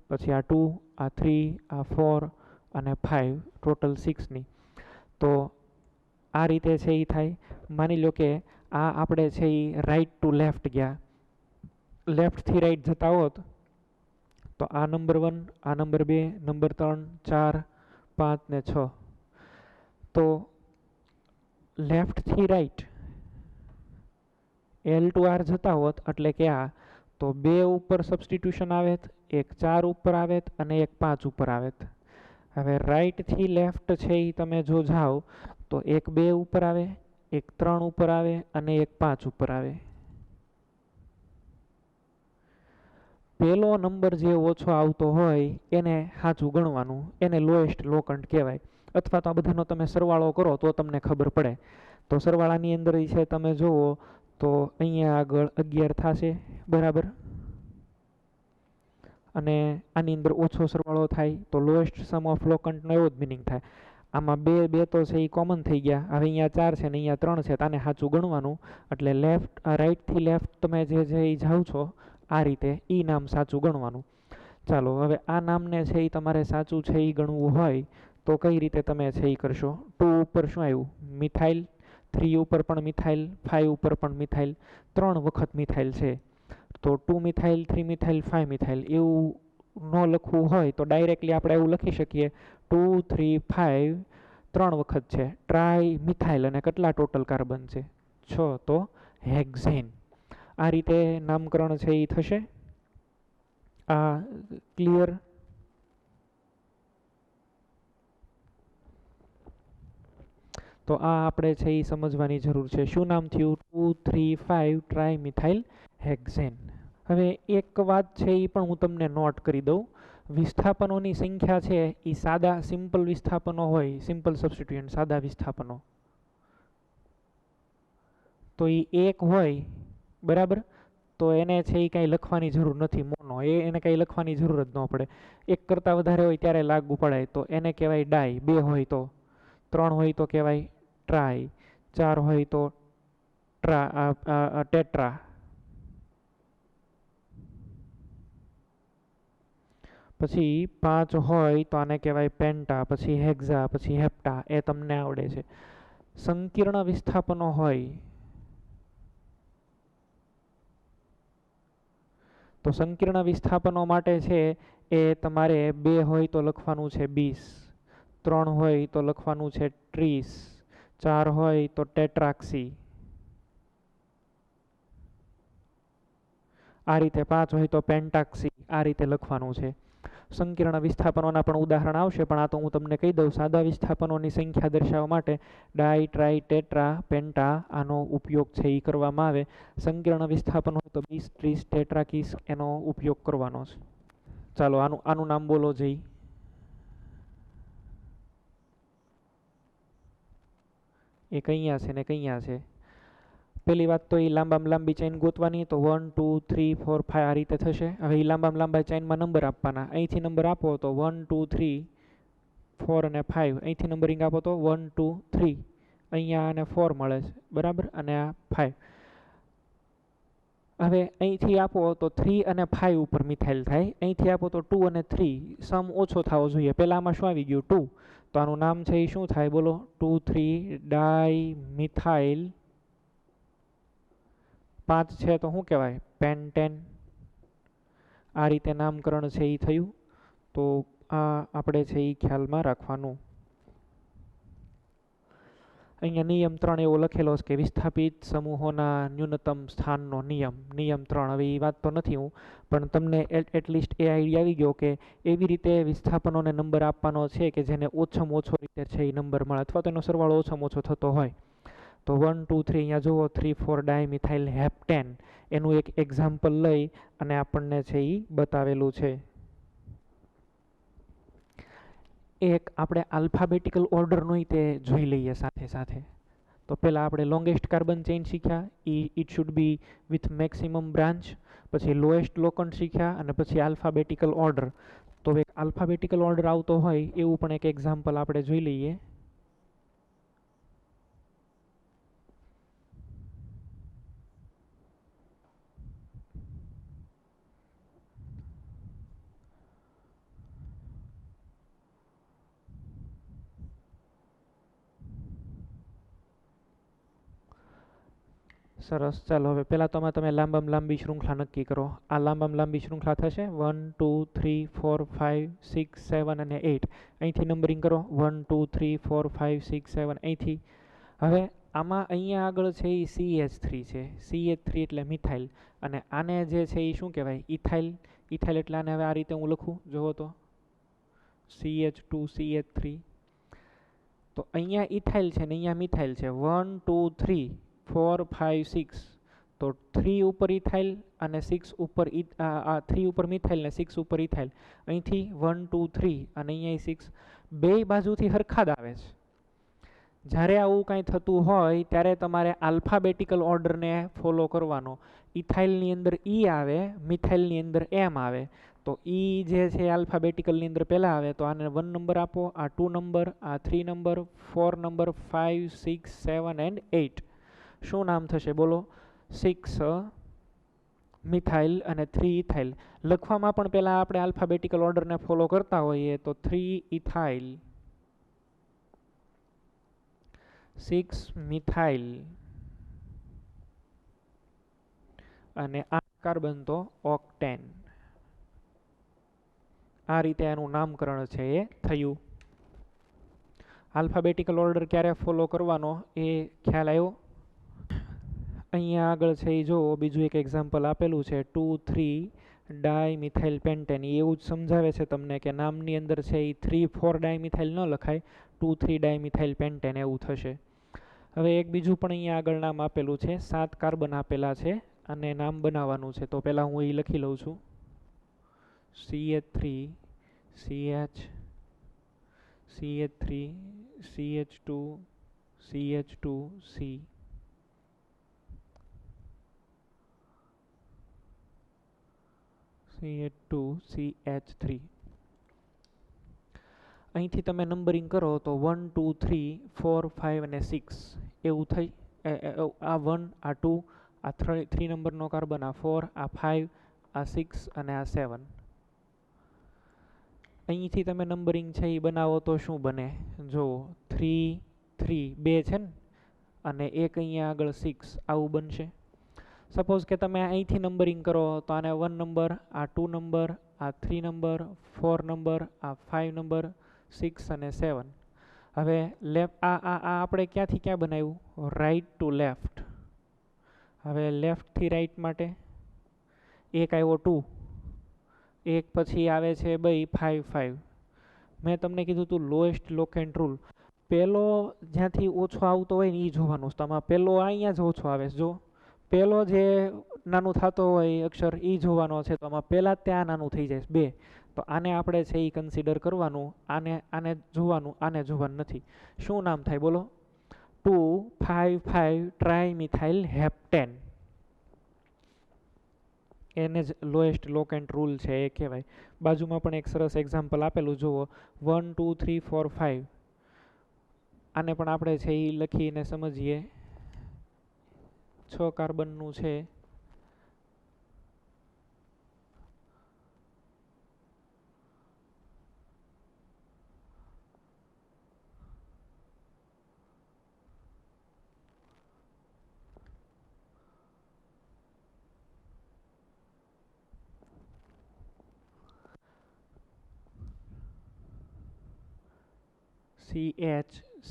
પછી આ 2, આ 3, આ 4 અને 5, ટોટલ 6ની. તો આ રીતે છે એ થાય. માની લો કે આ આપણે છે એ રાઈટ ટુ લેફ્ટ ગયા, લેફ્ટથી રાઈટ જતા હોત તો આ નંબર 1, આ નંબર 2, નંબર 3, 4, 5 ને 6. તો લેફ્ટથી રાઈટ L to R જતા હોત એટલે કે આ, તો 2 ઉપર સબસ્ટિટ્યુશન આવે, એક 4 ઉપર આવે અને એક 5 ઉપર આવે. હવે રાઈટથી લેફ્ટ છે એ તમે જો જાઓ તો એક 2 ઉપર આવે, એક 3 ઉપર આવે અને એક 5 ઉપર આવે. પહેલો નંબર જે ઓછો આવતો હોય એને સાચું ગણવાનું, એને લોએસ્ટ લોકન્ટ કહેવાય. અથવા તો આ બધાનો તમે સરવાળો કરો તો તમને ખબર પડે. તો સરવાળાની અંદર છે તમે જુઓ તો અહીંયા આગળ 11 થશે. બરાબર. અને આની અંદર ઓછો સરવાળો થાય તો લોએસ્ટ સમ ઓફ લોકન્ટનો એવો જ મિનિંગ થાય. આમાં બે તો છે એ કોમન થઈ ગયા. હવે અહીંયા 4 છે ને અહીંયા 3 છે, તો આને સાચું ગણવાનું. એટલે રાઈટથી લેફ્ટ તમે જે એ જાઓ છો આ રીતે, એ નામ સાચું ગણવાનું. ચાલો હવે આ નામને છે એ તમારે સાચું છે એ ગણવું હોય તો કઈ રીતે તમે છે એ કરશો? 2 ઉપર શું આવ્યું? મિથાઇલ. 3 ઉપર પણ મિથાઇલ, 5 ઉપર પણ મિથાઇલ, 3 વખત મિથાઇલ છે. તો 2 મિથાઇલ, 3 મિથાઇલ, 5 મિથાઇલ એવું ન લખવું હોય તો ડાયરેક્ટલી આપણે એવું લખી શકીએ 2 3 5, 3 વખત છે ટ્રાય મિથાઇલ. અને કેટલા ટોટલ કાર્બન છે? 6. તો હેક્ઝેન. આ રીતે નામકરણ છે એ થશે. આ ક્લિયર? તો આ આપણે છે એ સમજવાની જરૂર છે. શું નામ થયું? 2 3 5 ટ્રાય મિથાઇલ હેક્ઝેન. હવે એક વાત છે એ પણ હું તમને નોટ કરી દઉં. વિસ્થાપનોની સંખ્યા છે એ સાદા સિમ્પલ વિસ્થાપનો હોય, સિમ્પલ સબસ્ટિટ્યુયન્ટ સાદા વિસ્થાપનો, તો એ 1 હોય. બરાબર. તો એને છે એ કાંઈ લખવાની જરૂર નથી. મોનો એને કાંઈ લખવાની જરૂર જ ન પડે. 1 કરતાં વધારે હોય ત્યારે લાગુ પડે તો એને કહેવાય ડાય. 2 હોય તો, 3 હોય તો કહેવાય ट्राई, 4 होय तो टेट्रा, પછી 5 હોય તો આને કહેવાય પેન્ટા, પછી હેક્ઝા, પછી હેપ્ટા, એ તમને આવડે છે. સંકીર્ણ વિસ્થાપનો હોય તો સંકીર્ણ વિસ્થાપનો માટે છે એ તમારે 2 હોય તો લખવાનું છે 20, 3 હોય તો લખવાનું છે 30, 4 હોય તો ટેટ્રાક્સી, આ રીતે 5 હોય તો પેન્ટાક્સી, આ રીતે લખવાનું છે. સંકીર્ણ વિસ્થાપનોના પણ ઉદાહરણ આવશે, પણ આ તો હું તમને કહી દઉં. સાદા વિસ્થાપનોની સંખ્યા દર્શાવવા માટે ડાઈ, ટ્રાઈ, ટેટ્રા, પેન્ટા આનો ઉપયોગ છે એ કરવામાં આવે. સંકીર્ણ વિસ્થાપન હોય તો 20, 30, ટેટ્રાકીસ એનો ઉપયોગ કરવાનો છે. ચાલો આનું નામ બોલો જઈ. એ કઅહીંયા છે ને કઅહીંયા છે? પહેલી વાત તો એ લાંબામાં લાંબી ચેઇન ગોતવાની, તો 1 2 3 4 5 આ રીતે થશે. હવે એ લાંબામાં લાંબા ચેઇનમાં નંબર આપવાના. અહીંથી નંબર આપો તો 1 2 3 4 અને 5. અહીંથી નંબરિંગ આપો તો 1 2 3, અહીંયા આને 4 મળે છે, બરાબર, અને આ 5. હવે અહીંથી આપો તો 3 અને 5 ઉપર મિથાઇલ થાય. અહીંથી આપો તો 2 અને 3, સમ ઓછો થવો જોઈએ. પહેલાં આમાં શું આવી ગયું? 2. તો આનું નામ છે એ શું થાય બોલો? 2 3 ડાઈ મિથાઇલ. 5 છે તો શું કહેવાય? પેન્ટેન. આ રીતે નામકરણ છે એ થયું. તો આ આપણે છે એ ખ્યાલમાં રાખવાનું. અહીંયા નિયમ 3 એવો લખેલો છે કે વિસ્થાપિત સમૂહોના ન્યૂનતમ સ્થાનનો નિયમ. નિયમ 3, હવે એ વાત તો નથી હું, પણ તમને એટલીસ્ટ એ આઈડિયા આવી ગયો કે એવી રીતે વિસ્થાપનોને નંબર આપવાનો છે કે જેને ઓછામાં ઓછો રીતે છે એ નંબર મળે, અથવા તો એનો સરવાળો ઓછામાં ઓછો થતો હોય. તો 1 2 3 અહીંયા જુઓ, 3 4 ડાયમિથાઇલ હેપ્ટેન, એનું એક એક્ઝામ્પલ લઈ અને આપણને છે એ બતાવેલું છે. એક આપણે આલ્ફાબેટિકલ ઓર્ડરનું તે જોઈ લઈએ સાથે સાથે. તો પહેલાં આપણે લોંગેસ્ટ કાર્બન ચેઇન શીખ્યા, it should be with maximum branch. પછી લોએસ્ટ લોકન્ટ શીખ્યા, અને પછી આલ્ફાબેટિકલ ઓર્ડર. તો એક આલ્ફાબેટિકલ ઓર્ડર આવતો હોય એવું પણ એક એક્ઝામ્પલ આપણે જોઈ લઈએ. સરસ, ચાલો હવે પહેલાં તમે લાંબામાં લાંબી શૃંખલા નક્કી કરો. આ લાંબામાં લાંબી શૃંખલા થશે 1 2 3 4 5 6 7 અને 8. અહીંથી નંબરિંગ કરો 1 2 3 4 5 6 7 અહીંથી. હવે આમાં અહીંયા આગળ છે એ CH3 છે. CH3 એટલે મિથાઇલ, અને આને જે છે એ શું કહેવાય? ઇથાઇલ. ઇથાઇલ એટલે આને હવે આ રીતે હું લખું, જુઓ તો CH2CH3. તો અહીંયા ઇથાઇલ છે ને અહીંયા મિથાઇલ છે. 1 2 3 4 5 6. તો 3 ઉપર ઇથાઇલ અને 6 ઉપર 3 ઉપર મિથાઇલ ને 6 ઉપર ઇથાઇલ. અહીંથી 1 2 3 અને અહીંયા 6, બે બાજુથી હરખા જ આવે છે. જ્યારે આવું કાંઈ થતું હોય ત્યારે તમારે આલ્ફાબેટિકલ ઓર્ડરને ફોલો કરવાનો. ઇથાઇલની અંદર ઈ આવે, મિથાઇલની અંદર એમ આવે. તો ઈ જે છે આલ્ફાબેટિકલની અંદર પહેલાં આવે, તો આને 1 નંબર આપો, આ 2 નંબર, આ 3 નંબર, 4 નંબર, 5 6 7 એન્ડ 8. શું નામ થશે બોલો? 6 મિથાઇલ અને 3 ઇથાઇલ. લખવામાં પણ પહેલાં આપણે આલ્ફાબેટિકલ ઓર્ડરને ફોલો કરતા હોઈએ, તો 3 ઇથાઇલ, 6 મિથાઇલ અને 8 કાર્બન તો ઓક્ટેન. આ રીતે એનું નામકરણ છે એ થયું. આલ્ફાબેટિકલ ઓર્ડર ક્યારે ફોલો કરવાનો એ ખ્યાલ આવ્યો? અહીંયા આગળ છે એ જો બીજું એક એક્ઝામ્પલ આપેલું છે 2 3 ડાયમિથાઇલ પેન્ટેન. એવું જ સમજાવે છે તમને કે નામની અંદર છે એ 3 4 ડાયમિથાઇલ ન લખાય, 2 3 ડાયમિથાઇલ પેન્ટેન એવું થશે. હવે એક બીજું પણ અહીંયા આગળ નામ આપેલું છે, 7 કાર્બન આપેલા છે અને નામ બનાવવાનું છે. તો પહેલાં હું એ લખી લઉં છું, CH3 CH CH3 CH2 CH2 C CH2 CH3. અહીંથી તમે નંબરિંગ કરો તો 1 2 3 4 5 અને 6 એવું થઈ આ 1 આ 2 આ 3 નંબરનો કાર્બન, આ 4 આ 5 આ 6 અને આ 7. અહીંથી તમે નંબરિંગ છે એ બનાવો તો શું બને? જો 3 3 2 છે ને, અને એક અહીંયા આગળ 6 આવું બનશે. સપોઝ કે તમે અહીંથી નંબરિંગ કરો તો આને 1 નંબર, આ 2 નંબર, આ 3 નંબર, 4 નંબર, આ 5 નંબર, 6 અને 7. હવે આ આપણે ક્યાંથી ક્યાં બનાવ્યું? Right to left. હવે લેફ્ટથી રાઈટ માટે એક આવ્યો 2, એક પછી આવે છે 2 5 5. મેં તમને કીધું હતું લોએસ્ટ લોકેન્ટ રૂલ, પહેલો જ્યાંથી ઓછો આવતો હોય ને એ જોવાનું. તમારે પહેલો અહીંયા જ ઓછો આવે છે. જો પહેલો જે નાનું થતો હોય અક્ષર એ જોવાનો છે, તો આમાં પહેલાં ત્યાં નાનું થઈ જાય 2. તો આને આપણે છે એ કન્સિડર કરવાનું, આને જોવાનું, આને જોવાનું નથી. શું નામ થાય બોલો? 2 5 5 ટ્રાયમિથાઇલ હેપ્ટેન. એને જ લોએસ્ટ લોકેન્ટ રૂલ છે એ કહેવાય. બાજુમાં પણ એક સરસ એક્ઝામ્પલ આપેલું જુઓ, 1 2 3 4 5. આને પણ આપણે છે એ લખીને સમજીએ. 6 કાર્બનનું છે.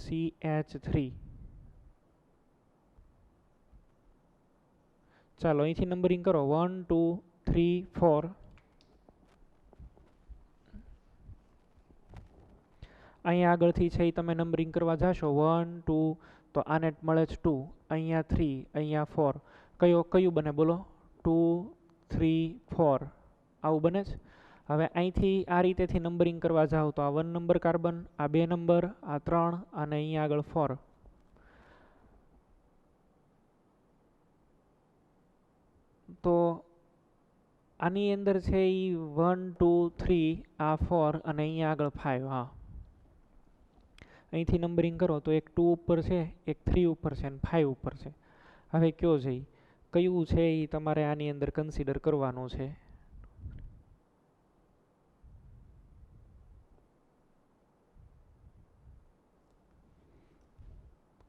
CH3. ચાલો અહીંથી નંબરિંગ કરો 1 2 3 4. અહીંયા આગળથી છે એ તમે નંબરિંગ કરવા જાશો 1 2, તો આને મળે છે 2, અહીંયા 3, અહીંયા 4. કયું બને બોલો? 2 3 4 આવું બને છે. હવે અહીંથી આ રીતેથી નંબરિંગ કરવા જાઓ તો આ 1 નંબર કાર્બન, આ 2 નંબર, આ 3 અને અહીંયા આગળ 4. તો આની અંદર છે એ 1 2 3 આ 4 અને અહીંયા આગળ 5. હા, અહીંથી નંબરિંગ કરો તો એક 2 ઉપર છે, એક 3 ઉપર છે અને 5 ઉપર છે. હવે કયો છે કયું છે એ તમારે આની અંદર કન્સિડર કરવાનું છે.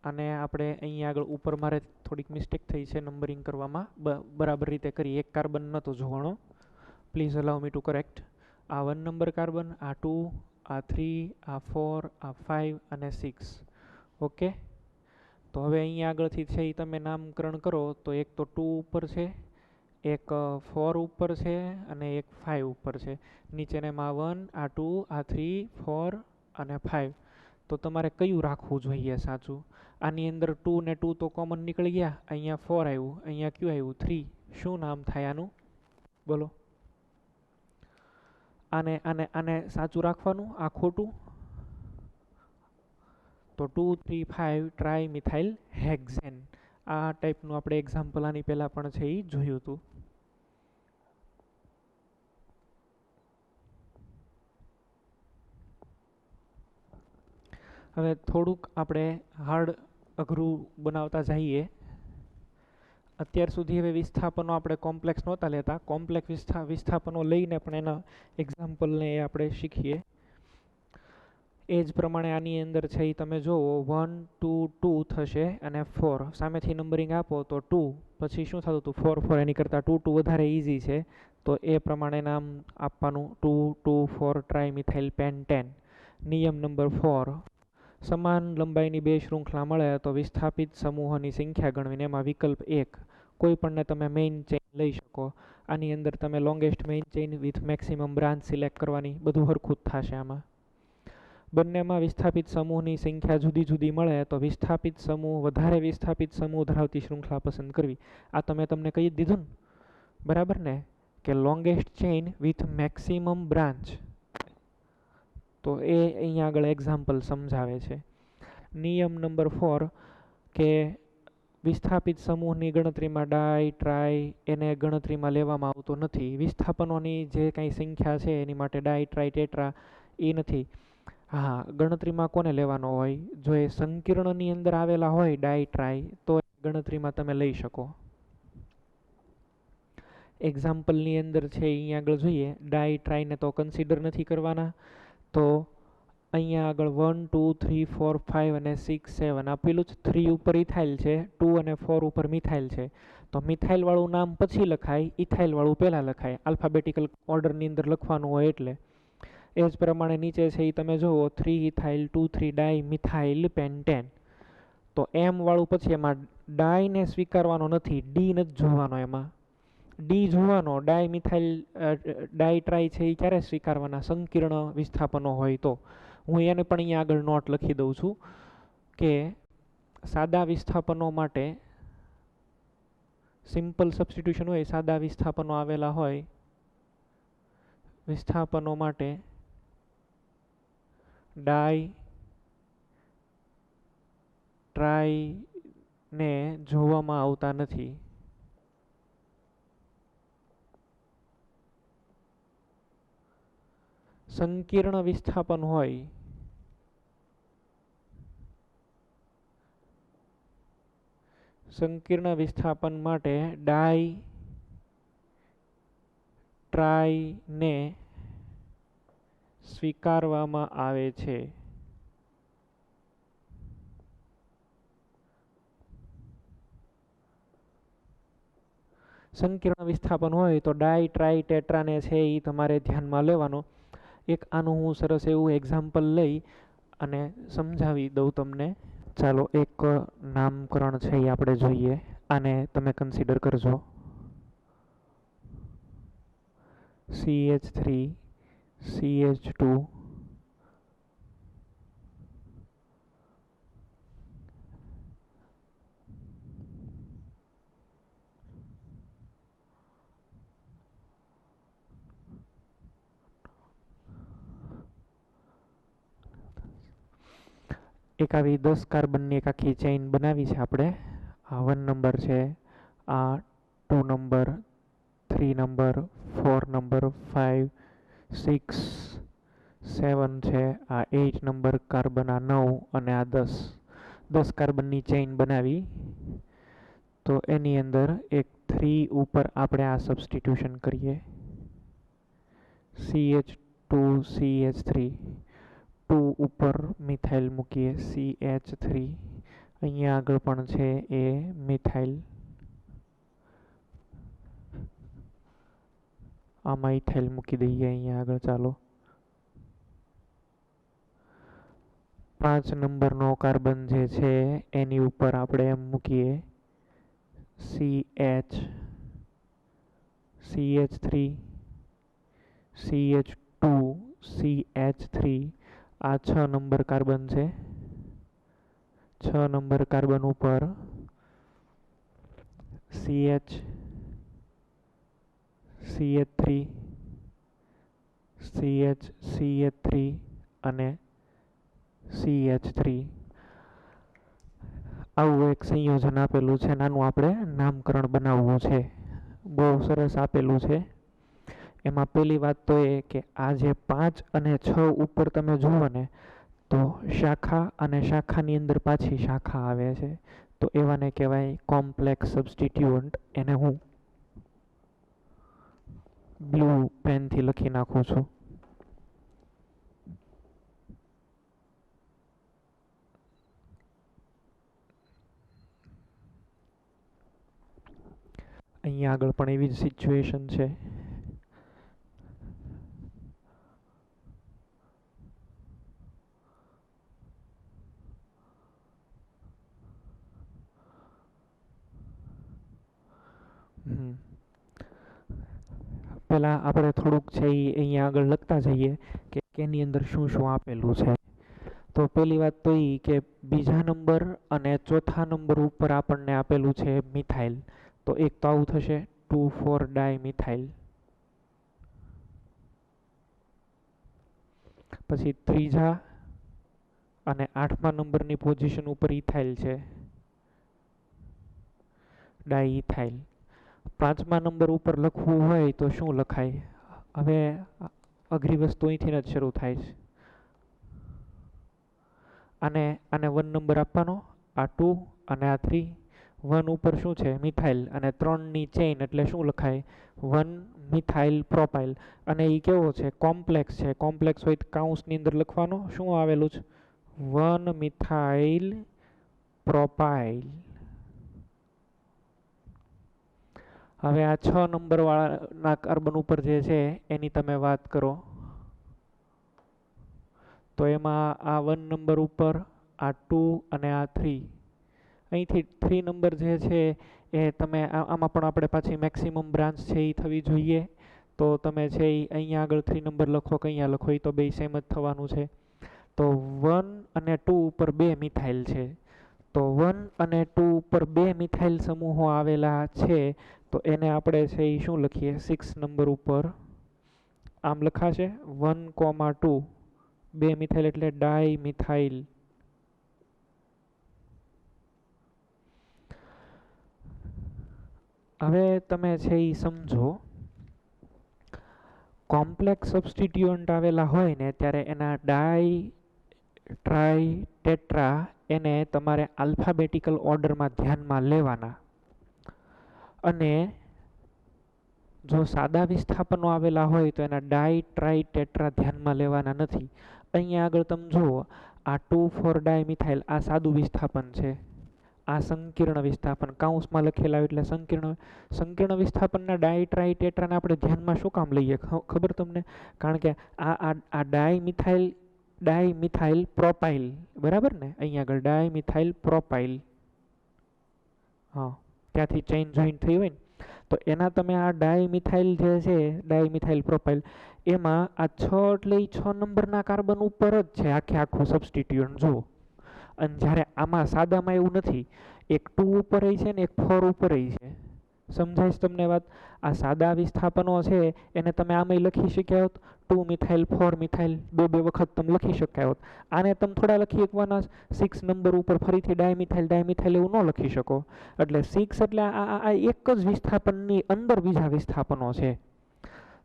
અને આપણે અહીંયા આગળ ઉપર મારે થોડીક મિસ્ટેક થઈ છે નંબરિંગ કરવામાં, બરાબર રીતે કરી. એક કાર્બન નહોતો જોવાનો, please allow me to correct. આ 1 નંબર કાર્બન, આ 2, આ 3, આ 4, આ 5 અને 6. ઓકે, તો હવે અહીંયા આગળથી છે એ તમે નામકરણ કરો તો એક તો 2 ઉપર છે, એક 4 ઉપર છે અને એક 5 ઉપર છે. નીચેનામાં 1, આ 2, આ 3, 4 અને 5. તો તમારે કયું રાખવું જોઈએ સાચું? આની અંદર 2 ને 2 તો કોમન નીકળી ગયા. અહીંયા 4 આવ્યું, અહીંયા કયું આવ્યું? 3. શું નામ થાય આનું બોલો? આને સાચું રાખવાનું, આ ખોટું. તો 2 3 5 ટ્રાયમિથાઇલ હેક્ઝેન. આ ટાઈપનું આપણે એક્ઝામ્પલ આની પહેલાં પણ છે એ જોયું હતું. હવે થોડુંક આપણે હાર્ડ અઘરું બનાવતા જઈએ. અત્યાર સુધી હવે વિસ્થાપનો આપણે કોમ્પ્લેક્સ નહોતા લેતા. કોમ્પ્લેક્સ વિસ્થાપનો લઈને પણ એના એક્ઝામ્પલને આપણે શીખીએ. એ જ પ્રમાણે આની અંદર છે એ તમે જુઓ 1 2 2 થશે અને 4. સામેથી નંબરિંગ આપો તો 2, પછી શું થતું હતું? 4 4. એની કરતાં 2 2 વધારે ઇઝી છે, તો એ પ્રમાણે નામ આપવાનું 2 2 4 ટ્રાયમિથાઇલ પેન્ટેન. નિયમ નંબર 4, સમાન લંબાઈની 2 શૃંખલા મળે તો વિસ્થાપિત સમૂહોની સંખ્યા ગણવીને એમાં વિકલ્પ 1 કોઈ પણને તમે મેઇન ચેઇન લઈ શકો. આની અંદર તમે longest main chain with maximum branch select કરવાની, બધું સરખું જ થશે. આમાં બંનેમાં વિસ્થાપિત સમૂહની સંખ્યા જુદી જુદી મળે તો વિસ્થાપિત સમૂહ વધારે વિસ્થાપિત સમૂહ ધરાવતી શૃંખલા પસંદ કરવી. આ તમને કહી દીધું ને, બરાબર ને, કે longest chain with maximum branch. તો એ અહીંયા આગળ એક્ઝામ્પલ સમજાવે છે. નિયમ નંબર 4 કે વિસ્થાપિત સમૂહની ગણતરીમાં ડાય ટ્રાય એને ગણતરીમાં લેવામાં આવતો નથી. વિસ્થાપનોની જે કાંઈ સંખ્યા છે એની માટે ડાય ટ્રાય ટેટ્રા એ નથી. હા, ગણતરીમાં કોને લેવાનો હોય? જો એ સંકીર્ણની અંદર આવેલા હોય ડાઈ ટ્રાય તો ગણતરીમાં તમે લઈ શકો. એક્ઝામ્પલની અંદર છે અહીંયા આગળ જોઈએ, ડાઈ ટ્રાયને તો કન્સિડર નથી કરવાના. તો અહીંયા આગળ 1 2 3 4 5 અને 6 7 આપેલું જ 3 ઉપર ઇથાઇલ છે, 2 અને 4 ઉપર મિથાઇલ છે. તો મિથાઇલ વાળું નામ પછી લખાય, ઇથાઇલ વાળું પહેલાં લખાય, આલ્ફાબેટિકલ ઓર્ડરની અંદર લખવાનું હોય એટલે. એ જ પ્રમાણે નીચે છે એ તમે જુઓ 3 ઇથાઇલ 2 3 ડાઈ મિથાઇલ પેન્ટેન. તો એમ વાળું પછી એમાં ડાઈને સ્વીકારવાનો નથી, ડી નથી જોવાનો, એમાં ડી જોવાનો. ડાઈ મિથાઇલ ડાઈ ટ્રાય છે એ ક્યારે સ્વીકારવાના? સંકીર્ણ વિસ્થાપનો હોય તો. હું એને પણ અહીંયા આગળ નોટ લખી દઉં છું કે સાદા વિસ્થાપનો માટે સિમ્પલ સબસ્ટિટ્યુશન હોય, સાદા વિસ્થાપનો આવેલા હોય, વિસ્થાપનો માટે ડાઈ ટ્રાયને જોવામાં આવતા નથી. સંકીર્ણ વિસ્થાપન હોય સંકીર્ણ વિસ્થાપન માટે ડાઈ ટ્રાયને સ્વીકારવામાં આવે છે. સંકીર્ણ વિસ્થાપન હોય તો ડાઈ ટ્રાય ટેટ્રાને છે એ તમારે ધ્યાનમાં લેવાનો. એક આનું હું સરસ એવું એક્ઝામ્પલ લઈ અને સમજાવી દઉં તમને. ચાલો એક નામકરણ છે એ આપણે જોઈએ, આને તમે કન્સિડર કરજો. CH3 CH2 એક આવી 10 કાર્બનની એક આખી ચેઇન બનાવી છે આપણે. આ 1 નંબર છે, આ 2 નંબર, 3 નંબર, 4 નંબર, 5 6 7 છે, આ 8 નંબર કાર્બન, આ 9 અને આ 10 કાર્બનની ચેઇન બનાવી. તો એની અંદર એક 3 ઉપર આપણે આ સબસ્ટિટ્યુશન કરીએ, CH2 CH3, 2 ઉપર મિથાઇલ મૂકીએ, CH3. અહીંયા આગળ પણ છે એ મિથાઇલ, આમાં ઇથાઇલ મૂકી દઈએ અહીંયા આગળ. ચાલો 5 નંબરનો કાર્બન જે છે એની ઉપર આપણે એમ મૂકીએ CH3 CH2 CH3. આ 6 નંબર કાર્બન છે, 6 નંબર કાર્બન ઉપર CH3 CH3 અને CH3. આવું એક સંયોજન આપેલું છે, નાનું આપણે નામકરણ બનાવવું છે. બહુ સરસ આપેલું છે. એમાં પહેલી વાત તો એ કે આ જે 5 અને 6 ઉપર તમે જુઓ ને તો શાખા અને શાખાની અંદર પાછી શાખા આવે છે. તો એવાને કહેવાય કોમ્પ્લેક્સ સબસ્ટિટ્યુઅન્ટ. એને હું બ્લુ પેનથી લખી નાખું છું. અહીંયા આગળ પણ એવી જ સિચ્યુએશન છે. પહેલાં આપણે થોડુંક છે એ અહીંયા આગળ લખતા જઈએ કે એની અંદર શું શું આપેલું છે. તો પહેલી વાત તો એ કે બીજા નંબર અને ચોથા નંબર ઉપર આપણને આપેલું છે મિથાઇલ. તો એક તો આવું થશે 2,4 ડાઈ મિથાઇલ. પછી ત્રીજા અને 8મા નંબરની પોઝિશન ઉપર ઇથાઇલ છે, ડાઈ ઇથાઇલ. 5મા નંબર ઉપર લખવું હોય તો શું લખાય? હવે અઘરી વસ્તુ અહીંથી જ શરૂ થાય છે. આને આને 1 નંબર આપવાનો, આ 2 અને આ 3. 1 ઉપર શું છે? મિથાઇલ, અને 3ની ચેઇન એટલે શું લખાય? 1 મિથાઇલ પ્રોપાઇલ. અને એ કેવો છે? કોમ્પ્લેક્સ છે. કોમ્પ્લેક્સ હોય તો કાઉન્સની અંદર લખવાનો શું આવેલું છે? 1 મિથાઇલ પ્રોપાઇલ. હવે આ 6 નંબર વાળાના કાર્બન ઉપર જે છે એની તમે વાત કરો તો એમાં આ 1 નંબર ઉપર, આ 2 અને આ 3. અહીંથી 3 નંબર જે છે એ તમે આમાં પણ આપણે પાછી મેક્સિમમ બ્રાન્ચ છે એ થવી જોઈએ. તો તમે છે એ અહીંયા આગળ 3 નંબર લખો કે અહીંયા લખો, એ તો બે સેમ જ થવાનું છે. તો 1 અને 2 ઉપર 2 મિથાઇલ છે. તો 1 અને 2 ઉપર 2 મિથાઇલ સમૂહો આવેલા છે. તો એને આપણે છે એ શું લખીએ? 6 નંબર ઉપર આમ લખાશે 1,2. 2 મિથાઇલ એટલે ડાય મિથાઇલ. હવે તમે છે એ સમજો, કોમ્પ્લેક્સ સબસ્ટિટ્યુઅન્ટ આવેલા હોય ને ત્યારે એના ડાય, ટ્રાય, ટેટ્રા એને તમારે આલ્ફાબેટિકલ ઓર્ડરમાં ધ્યાનમાં લેવાના. અને જો સાદા વિસ્થાપનો આવેલા હોય તો એના ડાય, ટ્રાય, ટેટ્રા ધ્યાનમાં લેવાના નથી. અહીંયા આગળ તમે જુઓ, આ 2,4 ડાયમિથાઇલ આ સાદું વિસ્થાપન છે. આ સંકીર્ણ વિસ્થાપન કાઉન્સમાં લખેલા હોય એટલે સંકીર્ણ વિસ્થાપનના ડાય, ટ્રાય, ટેટ્રાને આપણે ધ્યાનમાં શું કામ લઈએ ખબર તમને? કારણ કે આ ડાયમિથાઇલ પ્રોપાઇલ, બરાબર ને? અહીંયા આગળ ડાયમિથાઇલ પ્રોપાઇલ, હા, ત્યાંથી ચેઇન જોઈન્ટ થઈ હોય ને, તો એના તમે આ ડાયમિથાઇલ જે છે, ડાયમિથાઇલ પ્રોપાઇલ, એમાં આ 6 એટલે 6 નંબરના કાર્બન ઉપર જ છે આખું સબસ્ટિટ્યુઅન્ટ જુઓ. અને જ્યારે આમાં સાદામાં એવું નથી, એક 2 ઉપર છે ને એક 4 ઉપર છે. સમજાય છે તમને વાત? આ સાદા વિસ્થાપનો છે એને તમે આમાં લખી શક્યા હોત, 2 મિથાઇલ 4 મિથાઇલ બે વખત તમે લખી શક્યા હોત. આને તમે થોડા લખી શકવાના 6 નંબર ઉપર ફરીથી ડાયમિથાઇલ એવું ન લખી શકો. એટલે 6 એટલે આ એક જ વિસ્થાપનની અંદર બીજા વિસ્થાપનો છે.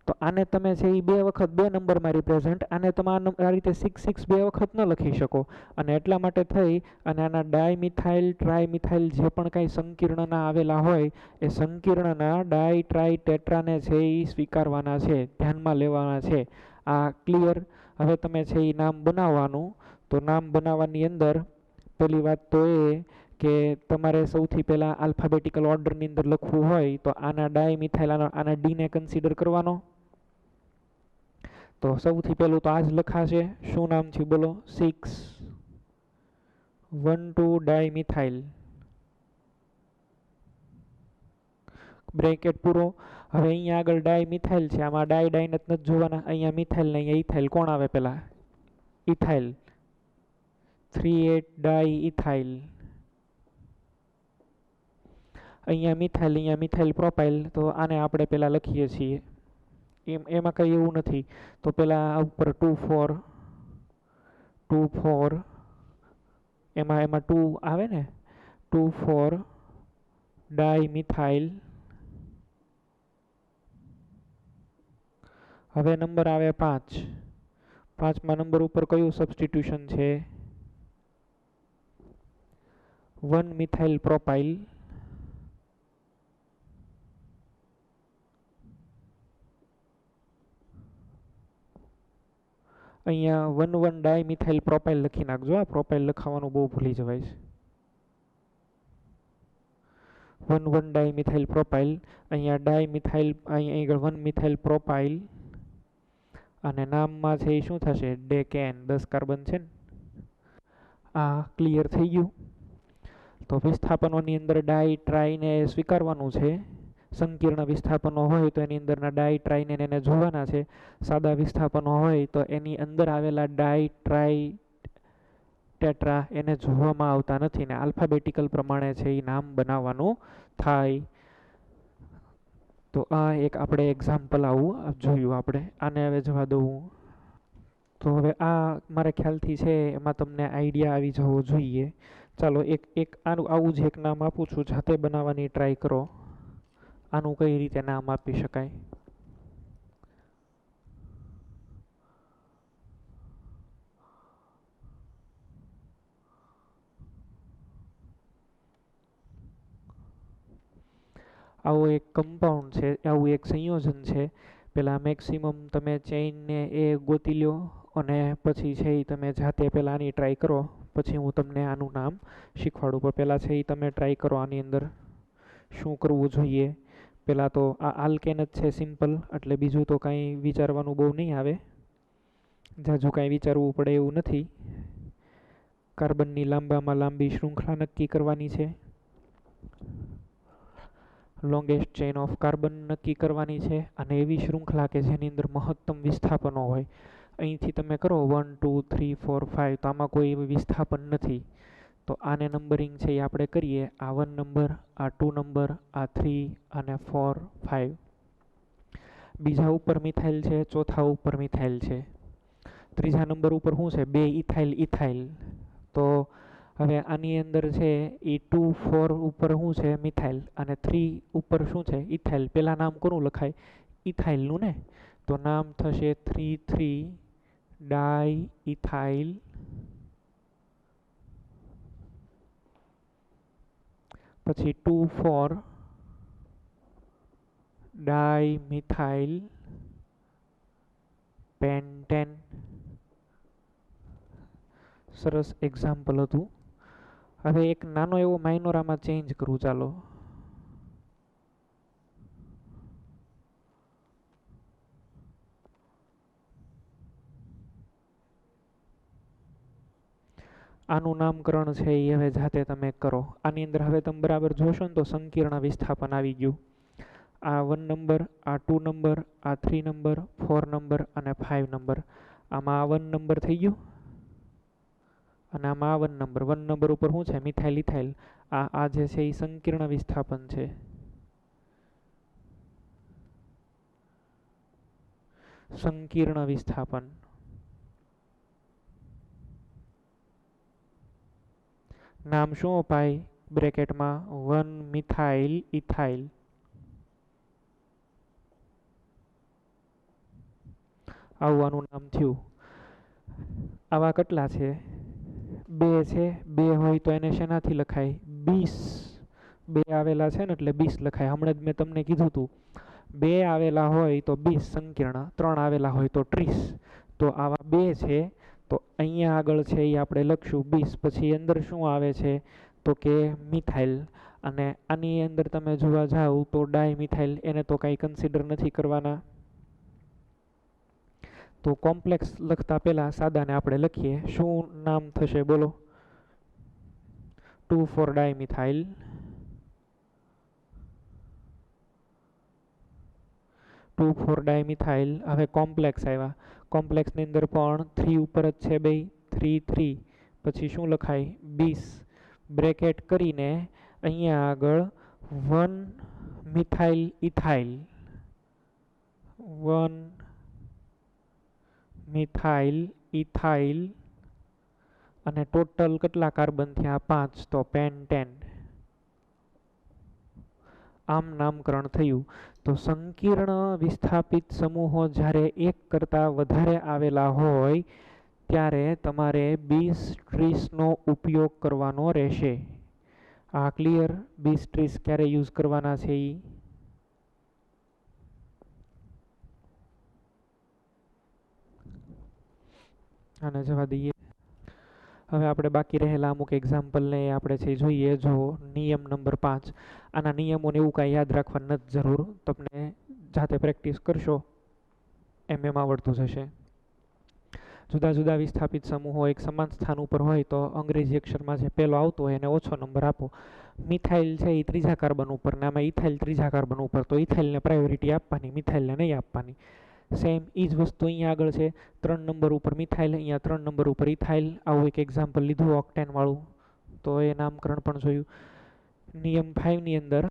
તો આને તમે છે એ બે વખત 2 નંબરમાં રિપ્રેઝન્ટ, આને તમે આ રીતે 6 બે વખત ન લખી શકો. અને એટલા માટે થઈ અને આના ડાયમિથાઇલ, ટ્રાયમિથાઇલ જે પણ કાંઈ સંકીર્ણના આવેલા હોય એ સંકીર્ણના ડાય, ટ્રાય, ટેટ્રાને છે એ સ્વીકારવાના છે, ધ્યાનમાં લેવાના છે. આ ક્લિયર? હવે તમે છે એ નામ બનાવવાનું. તો નામ બનાવવાની અંદર પહેલી વાત તો એ કે તમારે સૌથી પહેલાં આલ્ફાબેટિકલ ઓર્ડરની અંદર લખવું હોય તો આના ડાયમિથાઇલ, આના ડીને કન્સિડર કરવાનો. તો સૌથી પહેલું તો આ જ લખાશે. શું નામ છે બોલો? 6,1,2 ડાયમિથાઇલ, બ્રેકેટ પૂરો. હવે અહીંયા આગળ ડાયમિથાઇલ છે, આમાં ડાય નથી જોવાના. અહીંયા મિથાઇલ ને અહીંયા ઇથાઇલ. કોણ આવે પહેલા? ઇથાઇલ. 3,8 ડાય ઇથાઇલ. અહીંયા મિથાઇલ પ્રોપાઇલ. તો આને આપણે પહેલાં લખીએ છીએ. એમાં કંઈ એવું નથી. તો પહેલાં આ ઉપર 2,4 એમાં 2 આવે ને, 2,4 ડાયમિથાઇલ. હવે નંબર આવે 5. 5મા નંબર ઉપર કયું સબસ્ટિટ્યુશન છે? 1 મિથાઇલ પ્રોપાઇલ. અહીંયા 1,1 ડાયમિથાઇલ પ્રોપાઇલ લખી નાખજો. આ પ્રોપાઇલ લખાવાનું બહુ ભૂલી જવાય છે. 1,1 ડાયમિથાઇલ પ્રોપાઇલ. અહીંયા ડાયમિથાઇલ, અહીંયા 1 મિથાઇલ પ્રોપાઇલ. અને નામમાં છે એ શું થશે? ડેકેન. 10 કાર્બન છે ને. આ ક્લિયર થઈ ગયું? તો વિસ્થાપનોની અંદર ડાય, ટ્રાયને સ્વીકારવાનું છે. સંકીર્ણ વિસ્થાપનો હોય તો એની અંદરના ડાય, ટ્રાયને એને જોવાના છે. સાદા વિસ્થાપનો હોય તો એની અંદર આવેલા ડાય, ટ્રાય, ટેટ્રા એને જોવામાં આવતા નથી ને આલ્ફાબેટિકલ પ્રમાણે છે એ નામ બનાવવાનું થાય. તો આ એક આપણે એક્ઝામ્પલ આવું જોયું આપણે. આને હવે જવા દઉં. તો હવે આ મારા ખ્યાલથી છે એમાં તમને આઈડિયા આવી જવો જોઈએ. ચાલો એક આવું જ એક નામ આપું છું, જાતે બનાવવાની ટ્રાય કરો. આનું કઈ રીતે નામ આપી શકાય? આવો એક કમ્પાઉન્ડ છે, આવું એક સંયોજન છે. પહેલાં મેક્સિમમ તમે ચેઇનને એ ગોતી લ્યો અને પછી છે એ તમે જાતે પહેલાં આની ટ્રાય કરો, પછી હું તમને આનું નામ શીખવાડું. પણ પહેલાં છે એ તમે ટ્રાય કરો આની અંદર શું કરવું જોઈએ. પહેલાં તો આ આલ્કેન જ છે સિમ્પલ, એટલે બીજું તો કાંઈ વિચારવાનું બહુ નહીં આવે, ઝાઝું કાંઈ વિચારવું પડે એવું નથી. કાર્બનની લાંબામાં લાંબી શૃંખલા નક્કી કરવાની છે, લોંગેસ્ટ ચેઇન ઓફ કાર્બન નક્કી કરવાની છે, અને એવી શૃંખલા કે જેની અંદર મહત્તમ વિસ્થાપનો હોય. અહીંથી તમે કરો 1 2 3 4 5, તો આમાં કોઈ એવું વિસ્થાપન નથી, તો આને નંબરિંગ છે એ આપણે કરીએ. આ 1 નંબર, આ 2 નંબર, આ 3 અને 4 5. બીજા ઉપર મિથાઇલ છે, ચોથા ઉપર મિથાઇલ છે, ત્રીજા નંબર ઉપર શું છે 2 ઇથાઇલ ઇથાઇલ. તો હવે આની અંદર છે એ 2 4 ઉપર શું છે મિથાઇલ, અને 3 ઉપર શું છે ઇથાઇલ. પહેલાં નામ કોનું લખાય? ઇથાઇલનું ને. તો નામ થશે 3 3 ડાઈ ઇથાઇલ, પછી 2 4 ડાઈ મિથાઇલ પેન્ટેન. સરસ એક્ઝામ્પલ હતું. હવે એક નાનો એવો માઇનોર આમાં ચેન્જ કરું, ચાલો. આનું નામકરણ છે એ હવે જાતે તમે કરો. આની અંદર હવે તમે બરાબર જોશો ને તો સંકીર્ણ વિસ્થાપન આવી ગયું. આ 1 નંબર, આ 2 નંબર, આ 3 નંબર, 4 નંબર અને 5 નંબર. આમાં આ 1 નંબર થઈ ગયું, અને આમાં આ 1 નંબર. 1 નંબર ઉપર શું છે મિથાઇલ ઇથાઇલ. આ જે છે એ સંકીર્ણ વિસ્થાપન છે. સંકીર્ણ વિસ્થાપન. નામ શું અપાય? બ્રેકેટમાં 1 મિથાઇલ ઇથાઇલ. આવવાનું નામ થયું. આવા કેટલા છે? 2 છે. 2 હોય તો એને શેનાથી લખાય? 20. 2 આવેલા છે ને એટલે 20 લખાય. હમણાં જ મેં તમને કીધું હતું 2 આવેલા હોય તો 20 સંકીર્ણ, 3 આવેલા હોય તો 30. તો આવા 2 છે, તો અહીંયા આગળ છે એ આપણે લખશું 20. પછી અંદર શું આવે છે તો કે મિથાઇલ. અને આની અંદર તમે જોવા જાઓ તો ડાય મિથાઇલ, એને તો કાંઈ કન્સિડર નથી કરવાના. તો કોમ્પ્લેક્સ લખતા પહેલાં સાદાને આપણે લખીએ. શું નામ થશે બોલો? 2 4 ડાય મિથાઇલ, 2 4 ડાય મિથાઇલ. હવે કોમ્પ્લેક્સ આવ્યા. કોમ્પ્લેક્સની અંદર પણ 3 ઉપર જ છે બે, 3 3. પછી શું લખાય? 20. બ્રેકેટ કરીને અહીંયા આગળ 1 મિથાઇલ ઇથાઇલ, 1 મિથાઇલ ઇથાઇલ, અને ટોટલ કેટલા કાર્બન થયા? 5. તો પેન્ટેન. આમ નામકરણ થયું. તો સંકીર્ણ વિસ્થાપિત સમૂહો જ્યારે એક કરતાં વધારે આવેલા હોય ત્યારે તમારે 20-30નો ઉપયોગ કરવાનો રહેશે. આ ક્લિયર? 20-30 ક્યારે યુઝ કરવાના છે એ આને જવા દઈએ. હવે આપણે બાકી રહેલા અમુક એક્ઝામ્પલને આપણે છે જોઈએ. જો નિયમ નંબર 5, આના નિયમોને એવું કાંઈ યાદ રાખવાની નથી જરૂર, તમને જાતે પ્રેક્ટિસ કરશો એમ આવડતું જશે. જુદા જુદા વિસ્થાપિત સમૂહો એક સમાન સ્થાન ઉપર હોય તો અંગ્રેજી અક્ષરમાં જે પહેલો આવતો હોય એને ઓછો નંબર આપો. મિથાઇલ છે એ 3જા કાર્બન ઉપર, ને આમાં ઇથાઇલ 3જા કાર્બન ઉપર, તો ઇથાઇલને પ્રાયોરિટી આપવાની, મિથાઇલને નહીં આપવાની. સેમ એ જ વસ્તુ અહીંયા આગળ છે. 3 નંબર ઉપર મિથાઇલ, અહીંયા 3 નંબર ઉપર ઇથાઇલ. આવું એક એક્ઝામ્પલ લીધું ઓક્ટેન વાળું, તો એ નામકરણ પણ જોયું. નિયમ 5ની અંદર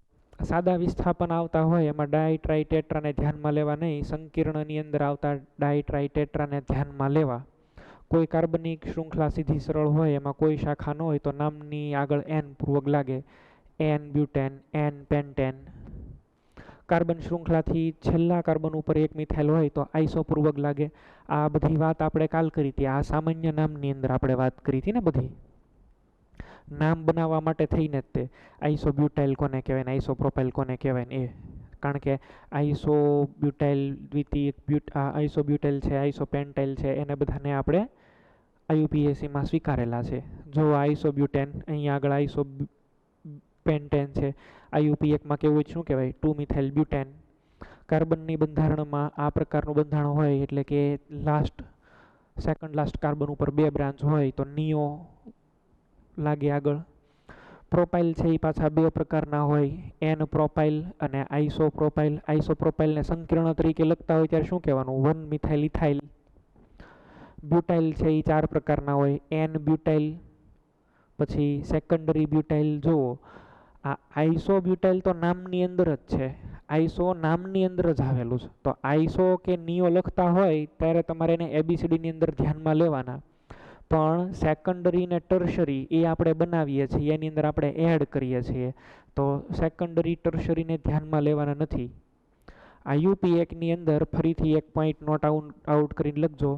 સાદા વિસ્થાપન આવતા હોય એમાં ડાય ટ્રાય ટેટ્રાને ધ્યાનમાં લેવા નહીં, સંકીર્ણની અંદર આવતા ડાય ટ્રાય ટેટ્રાને ધ્યાનમાં લેવા. કોઈ કાર્બનિક શૃંખલા સીધી સરળ હોય એમાં કોઈ શાખા ન હોય તો નામની આગળ એન પૂર્વક લાગે. N butane, n pentane. Carbon શૃંખલાથી છેલ્લા કાર્બન ઉપર એક મિથાઇલ હોય તો આઈસોપૂર્વક લાગે. આ બધી વાત આપણે કાલ કરી હતી. આ સામાન્ય નામની અંદર આપણે વાત કરી હતી ને બધી. નામ બનાવવા માટે થઈને જ તે આઈસોબ્યુટાઇલ કોને કહેવાય ને આઈસોપ્રોપાઇલ કોને કહેવાય ને એ, કારણ કે આઈસોબ્યુટાઇલ દ્વિતીયક આઈસોબ્યુટાઇલ છે, આઈસોપેન્ટાઇલ છે, એને બધાને આપણે આઈયુપીએસીમાં સ્વીકારેલા છે. જો આઈસોબ્યુટેન અહીંયા આગળ આઈસોપેન્ટેન છે. આઈયુપીએકમાં કેવું શું કહેવાય 2 મિથાઇલ બ્યુટેન. કાર્બનની બંધારણમાં આ પ્રકારનું બંધારણ હોય એટલે કે સેકન્ડ લાસ્ટ કાર્બન ઉપર 2 બ્રાન્ચ હોય તો નિયો લાગે આગળ. પ્રોપાઇલ છે એ પાછા 2 પ્રકારના હોય, એન પ્રોપાઇલ અને આઈસોપ્રોપાઇલ. આઈસોપ્રોપાઇલને સંકીર્ણ તરીકે લખતા હોય ત્યારે શું કહેવાનું 1 મિથાઇલ ઇથાઇલ. બ્યુટાઇલ છે એ 4 પ્રકારના હોય, એન બ્યુટાઇલ, પછી સેકન્ડરી બ્યુટાઇલ. જુઓ આ આઈસોબ્યુટાઇલ તો નામની અંદર જ છે, આઈસો નામની અંદર જ આવેલું છે. તો આઈસો કે નિયો લખતા હોય ત્યારે તમારે એને એબીસીડીની અંદર ધ્યાનમાં લેવાના. પણ સેકન્ડરી ને ટર્શરી એ આપણે બનાવીએ છીએ, એની અંદર આપણે એડ કરીએ છીએ, તો સેકન્ડરી ટર્શરીને ધ્યાનમાં લેવાના નથી. આ યુપીએકની અંદર ફરીથી એક પોઈન્ટ નોટ આઉટ કરીને લખજો.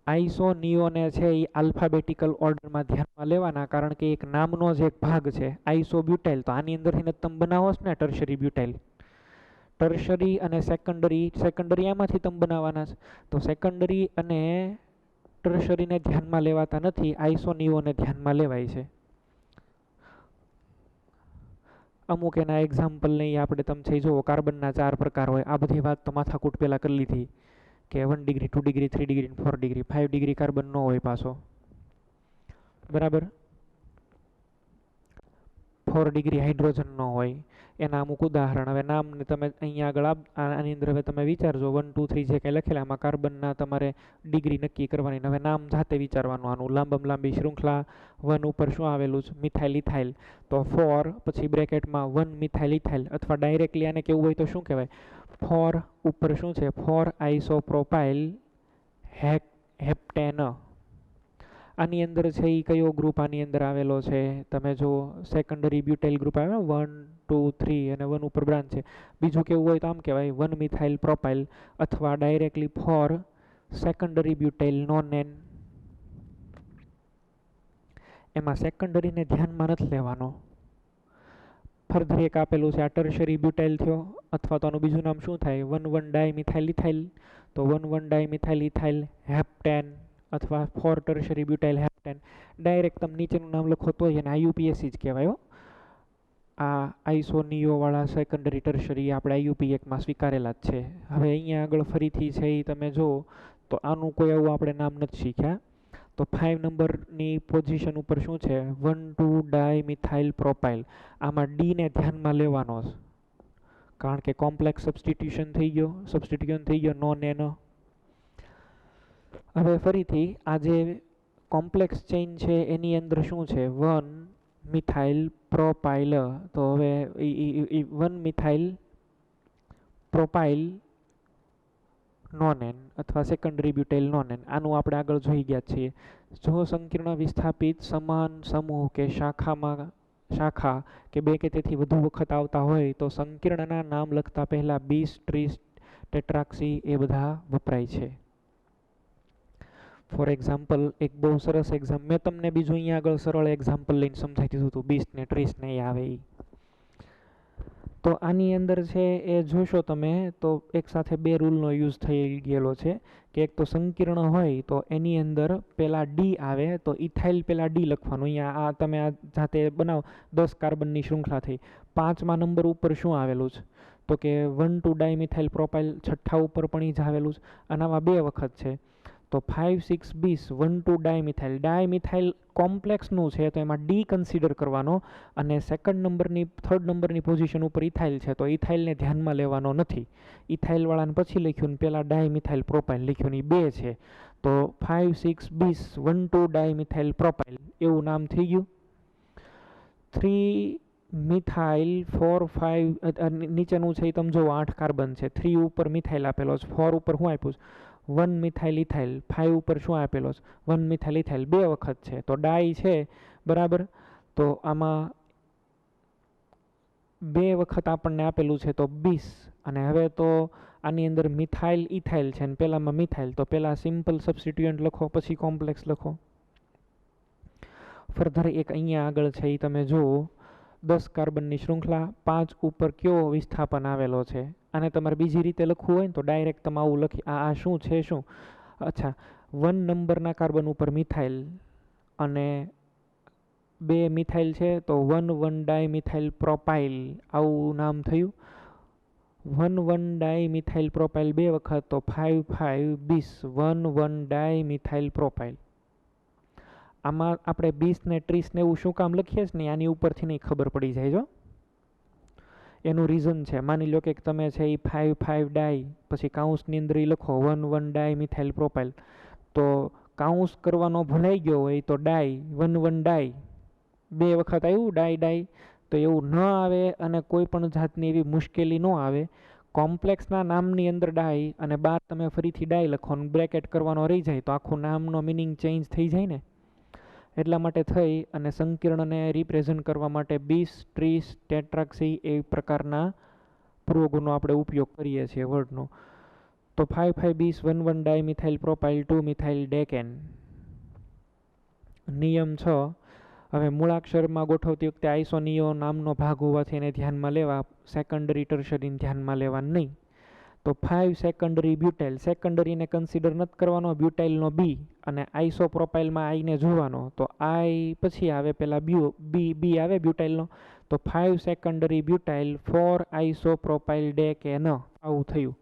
આઈસો નિયોને છે એ આલ્ફાબેટિકલ ઓર્ડરમાં ધ્યાનમાં લેવાના, કારણ કે એક નામનો જ એક ભાગ છે આઈસોબ્યુટાઇલ. તો આની અંદરથી તમે બનાવો છો ને ટર્શરી બ્યુટાઇલ. ટર્શરી અને સેકન્ડરી એમાંથી તમે બનાવવાના છે. તો સેકન્ડરી અને ટર્શરીને ધ્યાનમાં લેવાતા નથી, આઈસોનિયોને ધ્યાનમાં લેવાય છે. અમુક એના એક્ઝામ્પલ નહીં આપણે તમે છે જુઓ. કાર્બનના 4 પ્રકાર હોય. આ બધી વાત તો માથાકૂટ પહેલાં કરી લીધી કે 1 degree 2 degree 3 degree 4 degree. 5 degree carbon ન હોય પાછો, બરાબર. 4 ડિગ્રી હાઇડ્રોજન ન હોય. એના અમુક ઉદાહરણ હવે નામને તમે અહીંયા આગળ આની અંદર હવે તમે વિચારજો 1 2 3 જે કંઈ લખેલા એમાં કાર્બનના તમારે ડિગ્રી નક્કી કરવાની. હવે નામ જાતે વિચારવાનું. આનું લાંબામાં લાંબી શૃંખલા 1 ઉપર શું આવેલું છે મિથાઇલ ઇથાઇલ, તો 4 પછી બ્રેકેટમાં 1 મિથાઇલ ઇથાઇલ, અથવા ડાયરેક્ટલી આને કેવું હોય તો શું કહેવાય 4 ઉપર શું છે 4 આઈસોપ્રોપાઇલ હેપ્ટેન. આની અંદર છે એ કયો ગ્રુપ આની અંદર આવેલો છે તમે જો સેકન્ડરી બ્યુટાઇલ ગ્રુપ આવે 1 2 3 અને 1 ઉપર બ્રાન્ચ છે. બીજું કેવું હોય તો આમ કહેવાય 1 મિથાઇલ પ્રોપાઇલ, અથવા ડાયરેક્ટલી 4 સેકન્ડરી બ્યુટાઇલ નોનેન. એમાં સેકન્ડરીને ધ્યાનમાં નથી લેવાનો. ફર્ધર એક આપેલું છે આ ટર્શરી બ્યુટાઇલ થયો, અથવા તો આનું બીજું નામ શું થાય 1 1 ડાયમિથાઇલ ઇથાઇલ. તો 1 1 ડાયમિથાઇલ ઇથાઇલ હેપ્ટેન, અથવા 4 ટર્શરી બ્યુટાઇલ હેપ્ટેન. ડાયરેક્ટ તમે નીચેનું નામ લખો તો એને આઈયુપીએસી જ કહેવાય. આ આઈસોનિયોવાળા સેકન્ડરી ટર્શરી આપણે આઈયુપીએકમાં સ્વીકારેલા જ છે. હવે અહીંયા આગળ ફરીથી છે એ તમે જુઓ તો આનું કોઈ એવું આપણે નામ નથી શીખ્યા. તો 5 નંબરની પોઝિશન ઉપર શું છે 1 2 ડાયમિથાઇલ પ્રોપાઇલ. આમાં ડીને ધ્યાનમાં લેવાનો છે, કારણ કે કોમ્પ્લેક્સ સબસ્ટિટ્યુશન થઈ ગયો નોન એનો. હવે ફરીથી આ જે કોમ્પ્લેક્સ ચેઇન છે એની અંદર શું છે 1 મિથાઇલ પ્રોપાઇલ. તો હવે 1 મિથાઇલ પ્રોપાઇલ નોનેન અથવા સેકન્ડરી બ્યુટાઇલ નોનેન. આનું આપણે આગળ જોઈ ગયા છીએ. જો સંકીર્ણ વિસ્થાપિત સમાન સમૂહ કે શાખા કે 2 કે તેથી વધુ વખત આવતા હોય તો સંકીર્ણના નામ લખતા પહેલા બીસ ટ્રીસ ટેટ્રાક્સી એ બધા વપરાય છે. ફોર એક્ઝામ્પલ એક બહુ સરસ એક્ઝામ્પલ મેં તમને બીજું અહીંયા આગળ સરળ એક્ઝામ્પલ લઈને સમજાવી દીધું હતું 20 ને 30 ને એ આવે એ. તો આની અંદર છે એ જોશો તમે તો એક સાથે 2 રૂલનો યુઝ થઈ ગયેલો છે કે એક તો સંકીર્ણ હોય તો એની અંદર પહેલાં ડી આવે તો ઇથાઇલ પહેલાં ડી લખવાનું. અહીંયા આ તમે આ જાતે બનાવો 10 કાર્બનની શૃંખલા થઈ. 5મા નંબર ઉપર શું આવેલું છે તો કે 1 2 ડાયમિથાઇલ પ્રોપાઇલ. 6ઠ્ઠા ઉપર પણ એ જ આવેલું છે અને આમાં 2 વખત છે. તો 5 6 20 1 2 ડાયમિથાઇલ કોમ્પ્લેક્સનું છે તો એમાં ડી કન્સિડર કરવાનો, અને થર્ડ નંબરની પોઝિશન ઉપર ઇથાઇલ છે તો ઇથાઇલને ધ્યાનમાં લેવાનો નથી. ઇથાઇલવાળાને પછી લખ્યું ને પહેલાં ડાયમિથાઇલ પ્રોપાઇલ લખ્યું ને એ 2 છે. તો 5 6 20 1 2 ડાયમિથાઇલ પ્રોપાઇલ એવું નામ થઈ ગયું. 3 મિથાઇલ 4 5 નીચેનું છે તમે જુઓ 8 કાર્બન છે. 3 ઉપર મિથાઇલ આપેલો છે, 4 ઉપર શું આપ્યું છે 1 મિથાઇલ ઇથાઇલ, 5 ઉપર શું આપેલો છે 1 મિથાઇલ ઇથાઇલ. 2 વખત છે તો ડાય છે બરાબર. તો આમાં 2 વખત આપણને આપેલું છે તો 20. અને હવે તો આની અંદર મિથાઇલ ઇથાઇલ છે ને પહેલામાં મિથાઇલ, તો પહેલાં સિમ્પલ સબસ્ટિટ્યુયન્ટ લખો પછી કોમ્પ્લેક્સ લખો. ફર્ધર એક અહીંયા આગળ છે એ તમે જુઓ 10 કાર્બનની શૃંખલા 5 ઉપર કયો વિસ્થાપન આવેલો છે. આને તમારે બીજી રીતે લખવું હોય ને તો ડાયરેક્ટ તમે આવું લખી આ શું છે શું. અચ્છા 1 નંબરના કાર્બન ઉપર મિથાઇલ અને 2 મિથાઇલ છે તો 1,1 ડાયમિથાઇલ પ્રોપાઇલ આવું નામ થયું. 1,1 ડાયમિથાઇલ પ્રોપાઇલ 2 વખત તો 5,5 બીસ 1,1 ડાયમિથાઇલ પ્રોપાઇલ. આમાં આપણે 20 ને 30 ને એવું શું કામ લખીએ છીએ ને આની ઉપરથી નહીં ખબર પડી જાય. જો એનું રીઝન છે. માની લો કે તમે છે એ 5,5 ડાય પછી કાઉન્સની અંદર લખો 1,1 ડાયમિથાઇલ પ્રોપાઇલ, તો કાઉન્સ કરવાનો ભૂલાઈ ગયો હોય તો ડાય 1,1 ડાય 2 વખત આવ્યું ડાય ડાય, તો એવું ન આવે અને કોઈ પણ જાતની એવી મુશ્કેલી ન આવે. કોમ્પ્લેક્સના નામની અંદર ડાય અને બાર તમે ફરીથી ડાય લખો અને બ્રેકેટ કરવાનો રહી જાય તો આખું નામનો મિનિંગ ચેન્જ થઈ જાય ને. એટલા માટે થઈ અને સંકીર્ણને રિપ્રેઝન્ટ કરવા માટે 20, 30, ટેટ્રાક્સી એ પ્રકારના પૂર્વગુણનો આપણે ઉપયોગ કરીએ છીએ વર્ડનો. તો 5,5 બીસ 1,1 ડાયમિથાઇલ પ્રોપાઇલ 2 મિથાઇલ ડેકેન. નિયમ 6. હવે મૂળાક્ષરમાં ગોઠવતી વખતે આઇસોનિયો નામનો ભાગ હોવાથી એને ધ્યાનમાં લેવા, સેકન્ડરી ટર્શરીને ધ્યાનમાં લેવા નહીં. તો 5 સેકન્ડરી બ્યુટાઇલ, સેકન્ડરીને કન્સિડર નથી કરવાનો, બ્યુટાઇલનો બી અને આઇસોપ્રોપાઇલમાં આઈને જોવાનો. તો આઈ પછી આવે પેલા બી આવે બ્યુટાઇલનો, તો 5 સેકન્ડરી બ્યુટાઇલ 4 આઇસોપ્રોપાઇલ ડેકેન આવું થયું.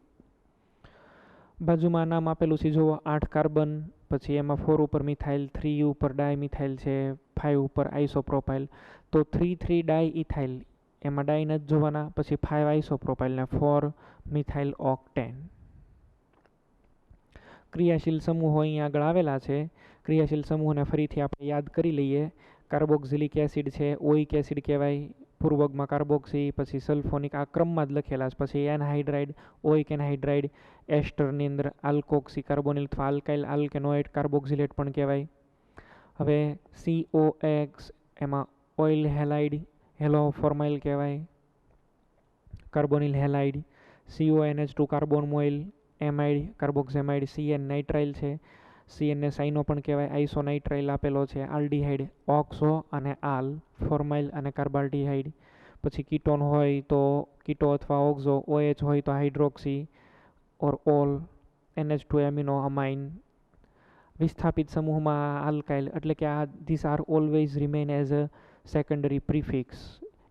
બાજુમાં નામ આપેલું છે જુઓ 8 કાર્બન, પછી એમાં 4 ઉપર મિથાઇલ, 3 ઉપર ડાયમિથાઇલ છે, 5 ઉપર આઇસોપ્રોપાઇલ. તો 3,3 ડાયઇથાઇલ એમાં ડાય નથી જોવાના, પછી 5 આઇસોપ્રોપાઇલ ને 4 મિથાઇલ ઓક્ટેન. ક્રિયાશીલ સમૂહો અહીંયા આગળ આવેલા છે. ક્રિયાશીલ સમૂહને ફરીથી આપણે યાદ કરી લઈએ. કાર્બોક્સિલિક એસિડ છે, ઓઇક એસિડ કહેવાય, પૂર્વકમાં કાર્બોક્સી, પછી સલ્ફોનિક, આ ક્રમમાં જ લખેલા છે. પછી એનહાઇડ્રાઇડ, ઓઇક એનહાઇડ્રાઇડ, એસ્ટરની અંદર આલ્કોક્સી કાર્બોનિલ અથવા આલ્કાઇલ આલ્કેનોઇડ કાર્બોક્સિલેટ પણ કહેવાય. હવે COX એમાં ઓઇલ હેલાઇડ, હેલો ફોર્માઇલ કહેવાય, carbonyl halide. CONH2 carbamoyl, amide carboxamide, CN nitrile છે, CN સાઇનો પણ કહેવાય, આઇસોનાઇટ્રાઇલ આપેલો છે, આલ્ડીહાઇડ, ઓક્સો અને આલ, ફોર્માઇલ અને કાર્બાલ્ડીહાઇડ. પછી કીટોન હોય તો કીટો અથવા ઓક્ઝો, OH હોય તો હાઇડ્રોક્સી ઓર ઓલ, NH2 એમિનો અમાઇન. વિસ્થાપિત સમૂહમાં આલ્કાઇલ, એટલે કે આ this are always remain as a secondary prefix.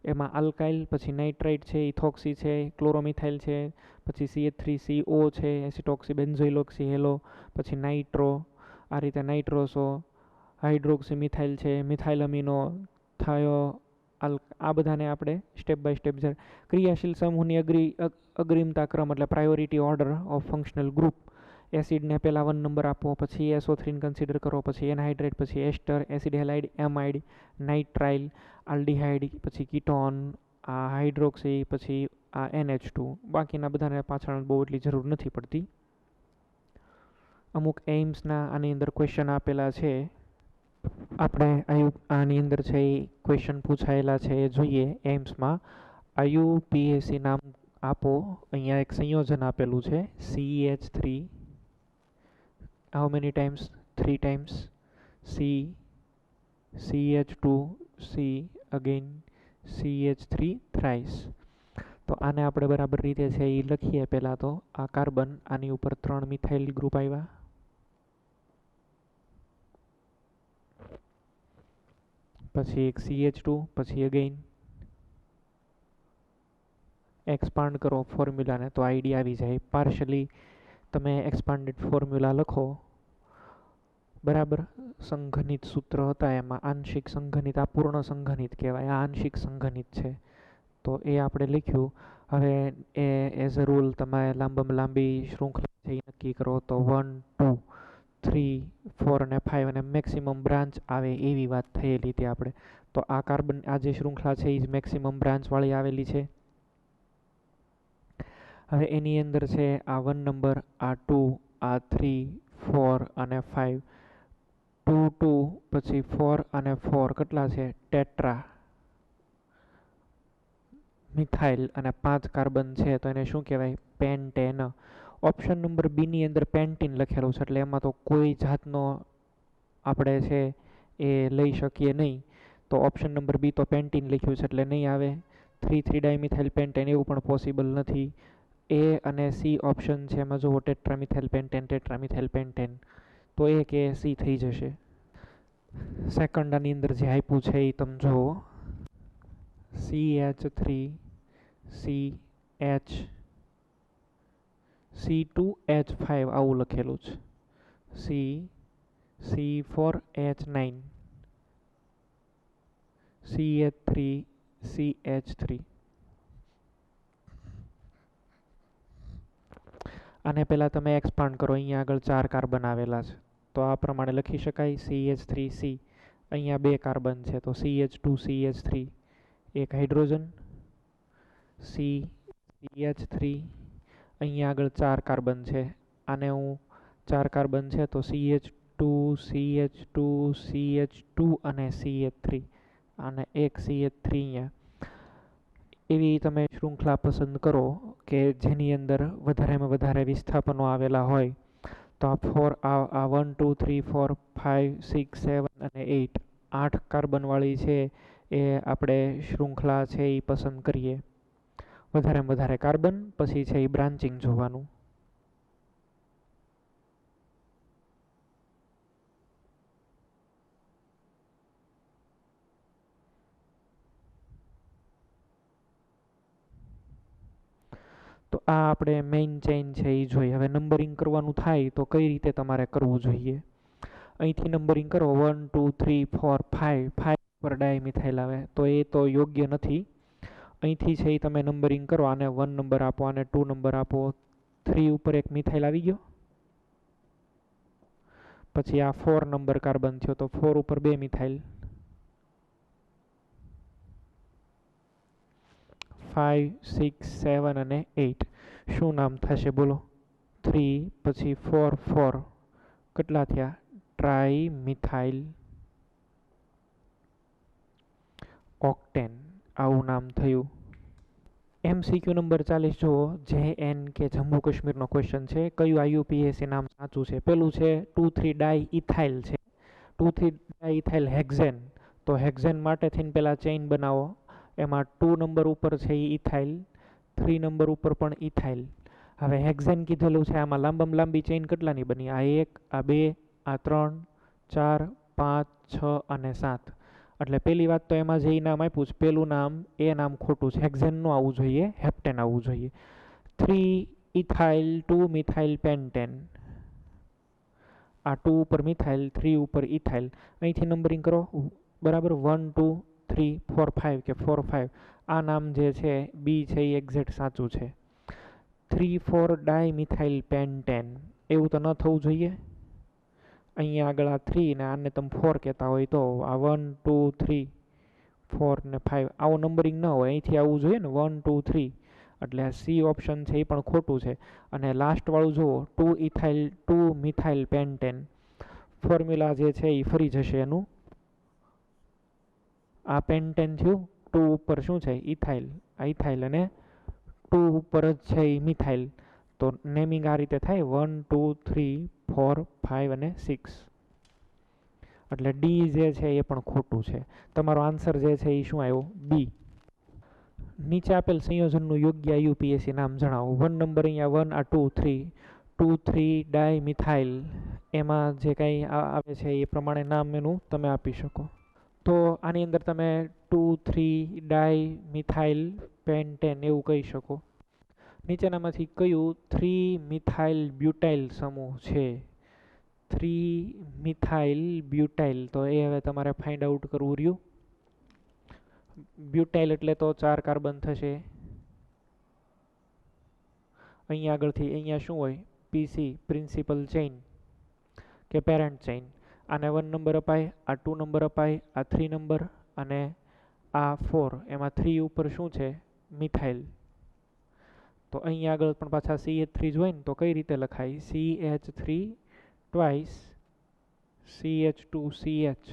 એમાં આલ્કાઇલ, પછી નાઇટ્રાઇટ છે, ઇથોક્સી છે, ક્લોરોમિથાઇલ છે, પછી CH3CO છે, એસિટોક્સી બેન્ઝોઇલોક્સી હેલો, પછી નાઇટ્રો, આ રીતે નાઇટ્રોસો, હાઇડ્રોક્સી મિથાઇલ છે, મિથાઇલ અમીનો, થાયો આ બધાને આપણે સ્ટેપ બાય સ્ટેપ ક્રિયાશીલ સમૂહની અગ્રીમતા ક્રમ એટલે priority order of functional group. એસિડને પહેલાં 1 નંબર આપો, પછી SO3 કન્સિડર કરો, પછી એનહાઇડ્રેટ, પછી ester, acid halide, amide, nitrile, aldehyde, પછી કીટોન, આ હાઇડ્રોક્સી, પછી આ NH2. બાકીના બધાને પાછળ બહુ એટલી જરૂર નથી પડતી. અમુક એઇમ્સના આની અંદર ક્વેશ્ચન આપેલા છે, આપણે આની અંદર છે એ ક્વેશ્ચન પૂછાયેલા છે એ જોઈએ. એઇમ્સમાં IUPAC નામ આપો. અહીંયા એક સંયોજન આપેલું છે CH3, how many times? 3 times. CH2, C again, CH3 thrice. તો આને આપણે બરાબર રીતે છે એ લખીએ. પહેલાં તો આ કાર્બન, આની ઉપર 3 મિથાઇલ ગ્રુપ આવ્યા, પછી એક CH2, પછી અગેન એક્સપાન્ડ કરો ફોર્મ્યુલાને તો આઈડિયા આવી જાય. પાર્શલી તમે એક્સપાન્ડેડ ફોર્મ્યુલા લખો બરાબર. સંઘનિત સૂત્ર હતા એમાં આંશિક સંઘનિત, આ પૂર્ણ સંઘનિત કહેવાય, આ આંશિક સંઘનિત છે તો એ આપણે લખ્યું. હવે એ એઝ અ રૂલ તમે લાંબામાં લાંબી શૃંખલા છે એ નક્કી કરો તો 1, 2, 3, 4 અને 5 અને મેક્સિમમ બ્રાન્ચ આવે એવી વાત થયેલી હતી આપણે. તો આ કાર્બન, આ જે શૃંખલા છે એ જ મેક્સિમમ બ્રાન્ચવાળી આવેલી છે. હવે એની અંદર છે આ 1 નંબર, આ 2, આ 3, 4 અને 5. 2, 2 પછી 4 અને 4 કેટલા છે? ટેટ્રા મિથાઇલ અને 5 કાર્બન છે તો એને શું કહેવાય? પેન્ટેન. ઓપ્શન નંબર બી ની અંદર પેન્ટીન લખેલું છે એટલે એમાં તો કોઈ જાતનો આપણે છે એ લઈ શકીએ નહીં. તો ઓપ્શન નંબર બી તો પેન્ટીન લખ્યું છે એટલે નહીં આવે. 3,3 ડાયમિથાઇલ પેન્ટેન એવું પણ પોસિબલ નથી. એ અને સી ઓપ્શન છે એમાં જુઓ ટેટ્રામિથાઇલ પેન્ટેન તો એ કે સી થઈ જશે. સેકન્ડ આની અંદર જે આપ્યું છે એ તમે જુઓ CH3CH C2H5 આવું લખેલું છે. C4H9 CH3CH3 આને પહેલાં તમે એક્સપાન્ડ કરો. અહીંયા આગળ 4 કાર્બન આવેલા છે તો આ પ્રમાણે લખી શકાય CH3C. અહીંયા 2 કાર્બન છે તો CH2CH3 એક હાઇડ્રોજન CH3. અહીંયા આગળ 4 કાર્બન છે. આને હું 4 કાર્બન છે તો CH2 અને CH3 અને એક CH3 અહીંયા. એવી તમે શૃંખલા પસંદ કરો કે જેની અંદર વધારેમાં વધારે વિસ્થાપનો આવેલા હોય. તો આ 1 2 3 4 5 6 7 અને 8 કાર્બનવાળી છે એ આપણે શૃંખલા છે એ પસંદ કરીએ. વધારેમાં વધારે કાર્બન પછી છે એ બ્રાન્ચિંગ જોવાનું. તો આ આપણે મેઇન ચેઇન છે એ જોઈએ. હવે નંબરિંગ કરવાનું થાય તો કઈ રીતે તમારે કરવું જોઈએ. અહીંથી નંબરિંગ કરો 1 2 3 4 5 5 પર ડાયમિથાઇલ આવે તો એ તો યોગ્ય નથી. અહીંથી છે એ તમે નંબરિંગ કરો. આને 1 નંબર આપો, આને 2 નંબર આપો. 3 ઉપર એક મિથાઇલ આવી ગયો. પછી આ 4 નંબર કાર્બન થયો તો 4 ઉપર 2 મિથાઇલ. 5 6 7 અને 8 શું નામ થશે બોલો. 3 પછી 4 4 કેટલા થયા ટ્રાઇમિથાઇલ ઓક્ટેન આવું નામ થયું. MCQ નંબર 40 જુઓ. JN કે જમ્મુ કાશ્મીરનો ક્વેશ્ચન છે. કયું IUPAC નામ સાચું છે. પેલું છે 2,3 ડાયઇથાઇલ છે. 2,3 ડાયઇથાઇલ હેક્ઝેન. તો હેક્ઝેન માટે થઈને પહેલાં ચેઇન બનાવો. એમાં 2 નંબર ઉપર છે એ ઇથાઇલ, 3 નંબર ઉપર પણ ઇથાઇલ. હવે હેક્ઝેન કીધેલું છે. આમાં લાંબામાં લાંબી ચેઇન કેટલાની બની. આ 1 આ 2 આ 3 4 5 6 અને 7. એટલે પહેલી વાત તો એમાં જે નામ આપ્યું છે પહેલું નામ એ નામ ખોટું છે. હેક્ઝેન નું આવવું જોઈએ, હેપ્ટેન આવવું જોઈએ. 3 ઇથાઇલ 2 મિથાઇલ પેન્ટેન. આ 2 ઉપર મિથાઇલ, 3 ઉપર ઇથાઇલ. અહીંથી નંબરિંગ કરો બરાબર. 1 2 3 4 5 કે 4 5. આ નામ જે છે બી છે એ એક્ઝેક્ટ સાચું છે. 3 4 ડાયમિથાઇલ પેન્ટેન એવું તો ન થવું જોઈએ. અહીંયા આગળ આ 3 ને આને તમે 4 કહેતા હોય તો આ 1 2 3 4 ને 5 આવું નંબરિંગ ન હોય. અહીંથી આવવું જોઈએ ને 1 2 3. એટલે સી ઓપ્શન છે એ પણ ખોટું છે. અને લાસ્ટવાળું જુઓ 2 ઇથાઇલ 2 મિથાઇલ પેન્ટેન. ફોર્મ્યુલા જે છે એ ફરી જશે એનું. આ પેન્ટેન થયું. 2 ઉપર શું છે ઇથાઇલ, ઇથાઇલ અને 2 ઉપર જ છે એ મિથાઇલ. તો નેમિંગ આ રીતે થાય 1 2 3 4 5 અને 6. એટલે ડી જે છે એ પણ ખોટું છે. તમારો આન્સર જે છે એ શું આવ્યો બી. નીચે આપેલ સંયોજનનું યોગ્ય IUPAC નામ જણાવો. 1 નંબર અહીંયા 1 આ 2 3 2 3 ડાયમિથાઇલ. એમાં જે કંઈ આવે છે એ પ્રમાણે નામ એનું તમે આપી શકો. તો આની અંદર તમે 2 3 ડાયમિથાઇલ પેન્ટેન એવું કહી શકો. નીચેનામાંથી કયું 3 મિથાઇલ બ્યુટાઇલ સમૂહ છે. 3 મિથાઇલ બ્યુટાઇલ. તો એ હવે તમારે ફાઇન્ડ આઉટ કરવું રહ્યું. બ્યુટાઇલ એટલે તો 4 કાર્બન થશે. અહીંયા આગળથી અહીંયા શું હોય PC પ્રિન્સિપલ ચેઇન કે પેરેન્ટ ચેઇન. આને 1 નંબર અપાય, આ 2 નંબર અપાય, આ 3 નંબર અને આ 4. એમાં 3 ઉપર શું છે મિથાઇલ. તો અહીંયા આગળ પણ પાછા CH3 જોઈએ ને તો કઈ રીતે લખાય CH3 ટ્વાઇસ CH2CH.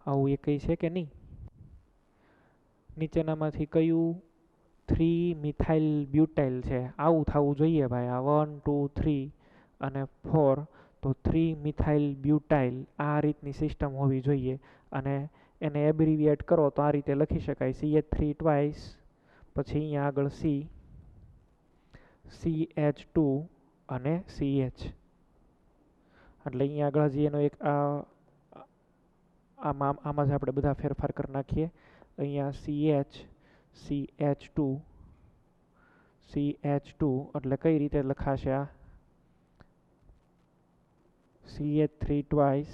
આવું એ કઈ છે કે નહીં. નીચેનામાંથી કયું 3 મિથાઇલ બ્યુટાઇલ છે. આવું થવું જોઈએ ભાઈ. આ 1 2 3 અને 4 તો 3 મિથાઇલ બ્યુટાઇલ આ રીતની સિસ્ટમ હોવી જોઈએ અને એને એબ્રિવિએટ કરો તો આ રીતે લખી શકાય CH3 ટ્વાઇસ પછી અહીંયા આગળ CH2 અને CH એટલે અહીંયા આગળ હજી એનો એક આમાં જ આપણે બધા ફેરફાર કરી નાખીએ અહીંયા CH2 એટલે કઈ રીતે લખાશે આ CH3 twice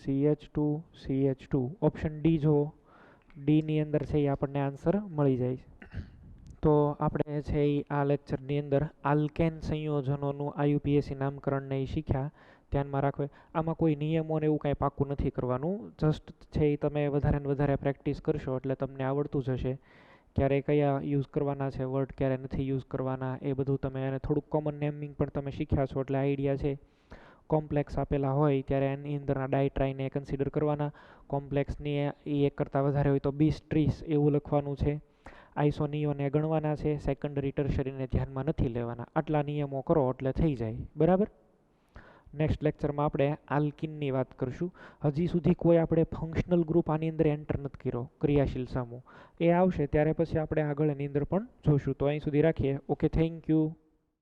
CH2 option D જો ડીની અંદર છે એ આપણને આન્સર મળી જાય. તો આપણે છે એ આ લેક્ચરની અંદર આલ્કેન સંયોજનોનું IUPAC નામકરણને એ શીખ્યા. ધ્યાનમાં રાખવે આમાં કોઈ નિયમોને એવું કાંઈ પાકું નથી કરવાનું, જસ્ટ છે એ તમે વધારે ને વધારે પ્રેક્ટિસ કરશો એટલે તમને આવડતું જ હશે. ક્યારે કયા યુઝ કરવાના છે વર્ડ, ક્યારે નથી યુઝ કરવાના એ બધું તમે, અને થોડુંક કોમન નેમિંગ પણ તમે શીખ્યા છો એટલે આઈડિયા છે. કોમ્પ્લેક્સ આપેલા હોય ત્યારે એની અંદરના ડાયટ્રાઈને કન્સિડર કરવાના, કોમ્પ્લેક્સની એ એક કરતાં વધારે હોય તો 20-30 એવું લખવાનું છે. આઈસોનિયોને ગણવાના છે, સેકન્ડરી ટર્શરીને ધ્યાનમાં નથી લેવાના. આટલા નિયમો કરો એટલે થઈ જાય. બરાબર. નેક્સ્ટ લેક્ચરમાં આપણે આલ્કિનની વાત કરીશું. હજી સુધી કોઈ આપણે ફંક્શનલ ગ્રુપ આની અંદર એન્ટર નથી કર્યો, ક્રિયાશીલ સમૂહ. એ આવશે ત્યારે પછી આપણે આગળ એની અંદર પણ જોઈશું. તો અહીં સુધી રાખીએ. Okay, thank you.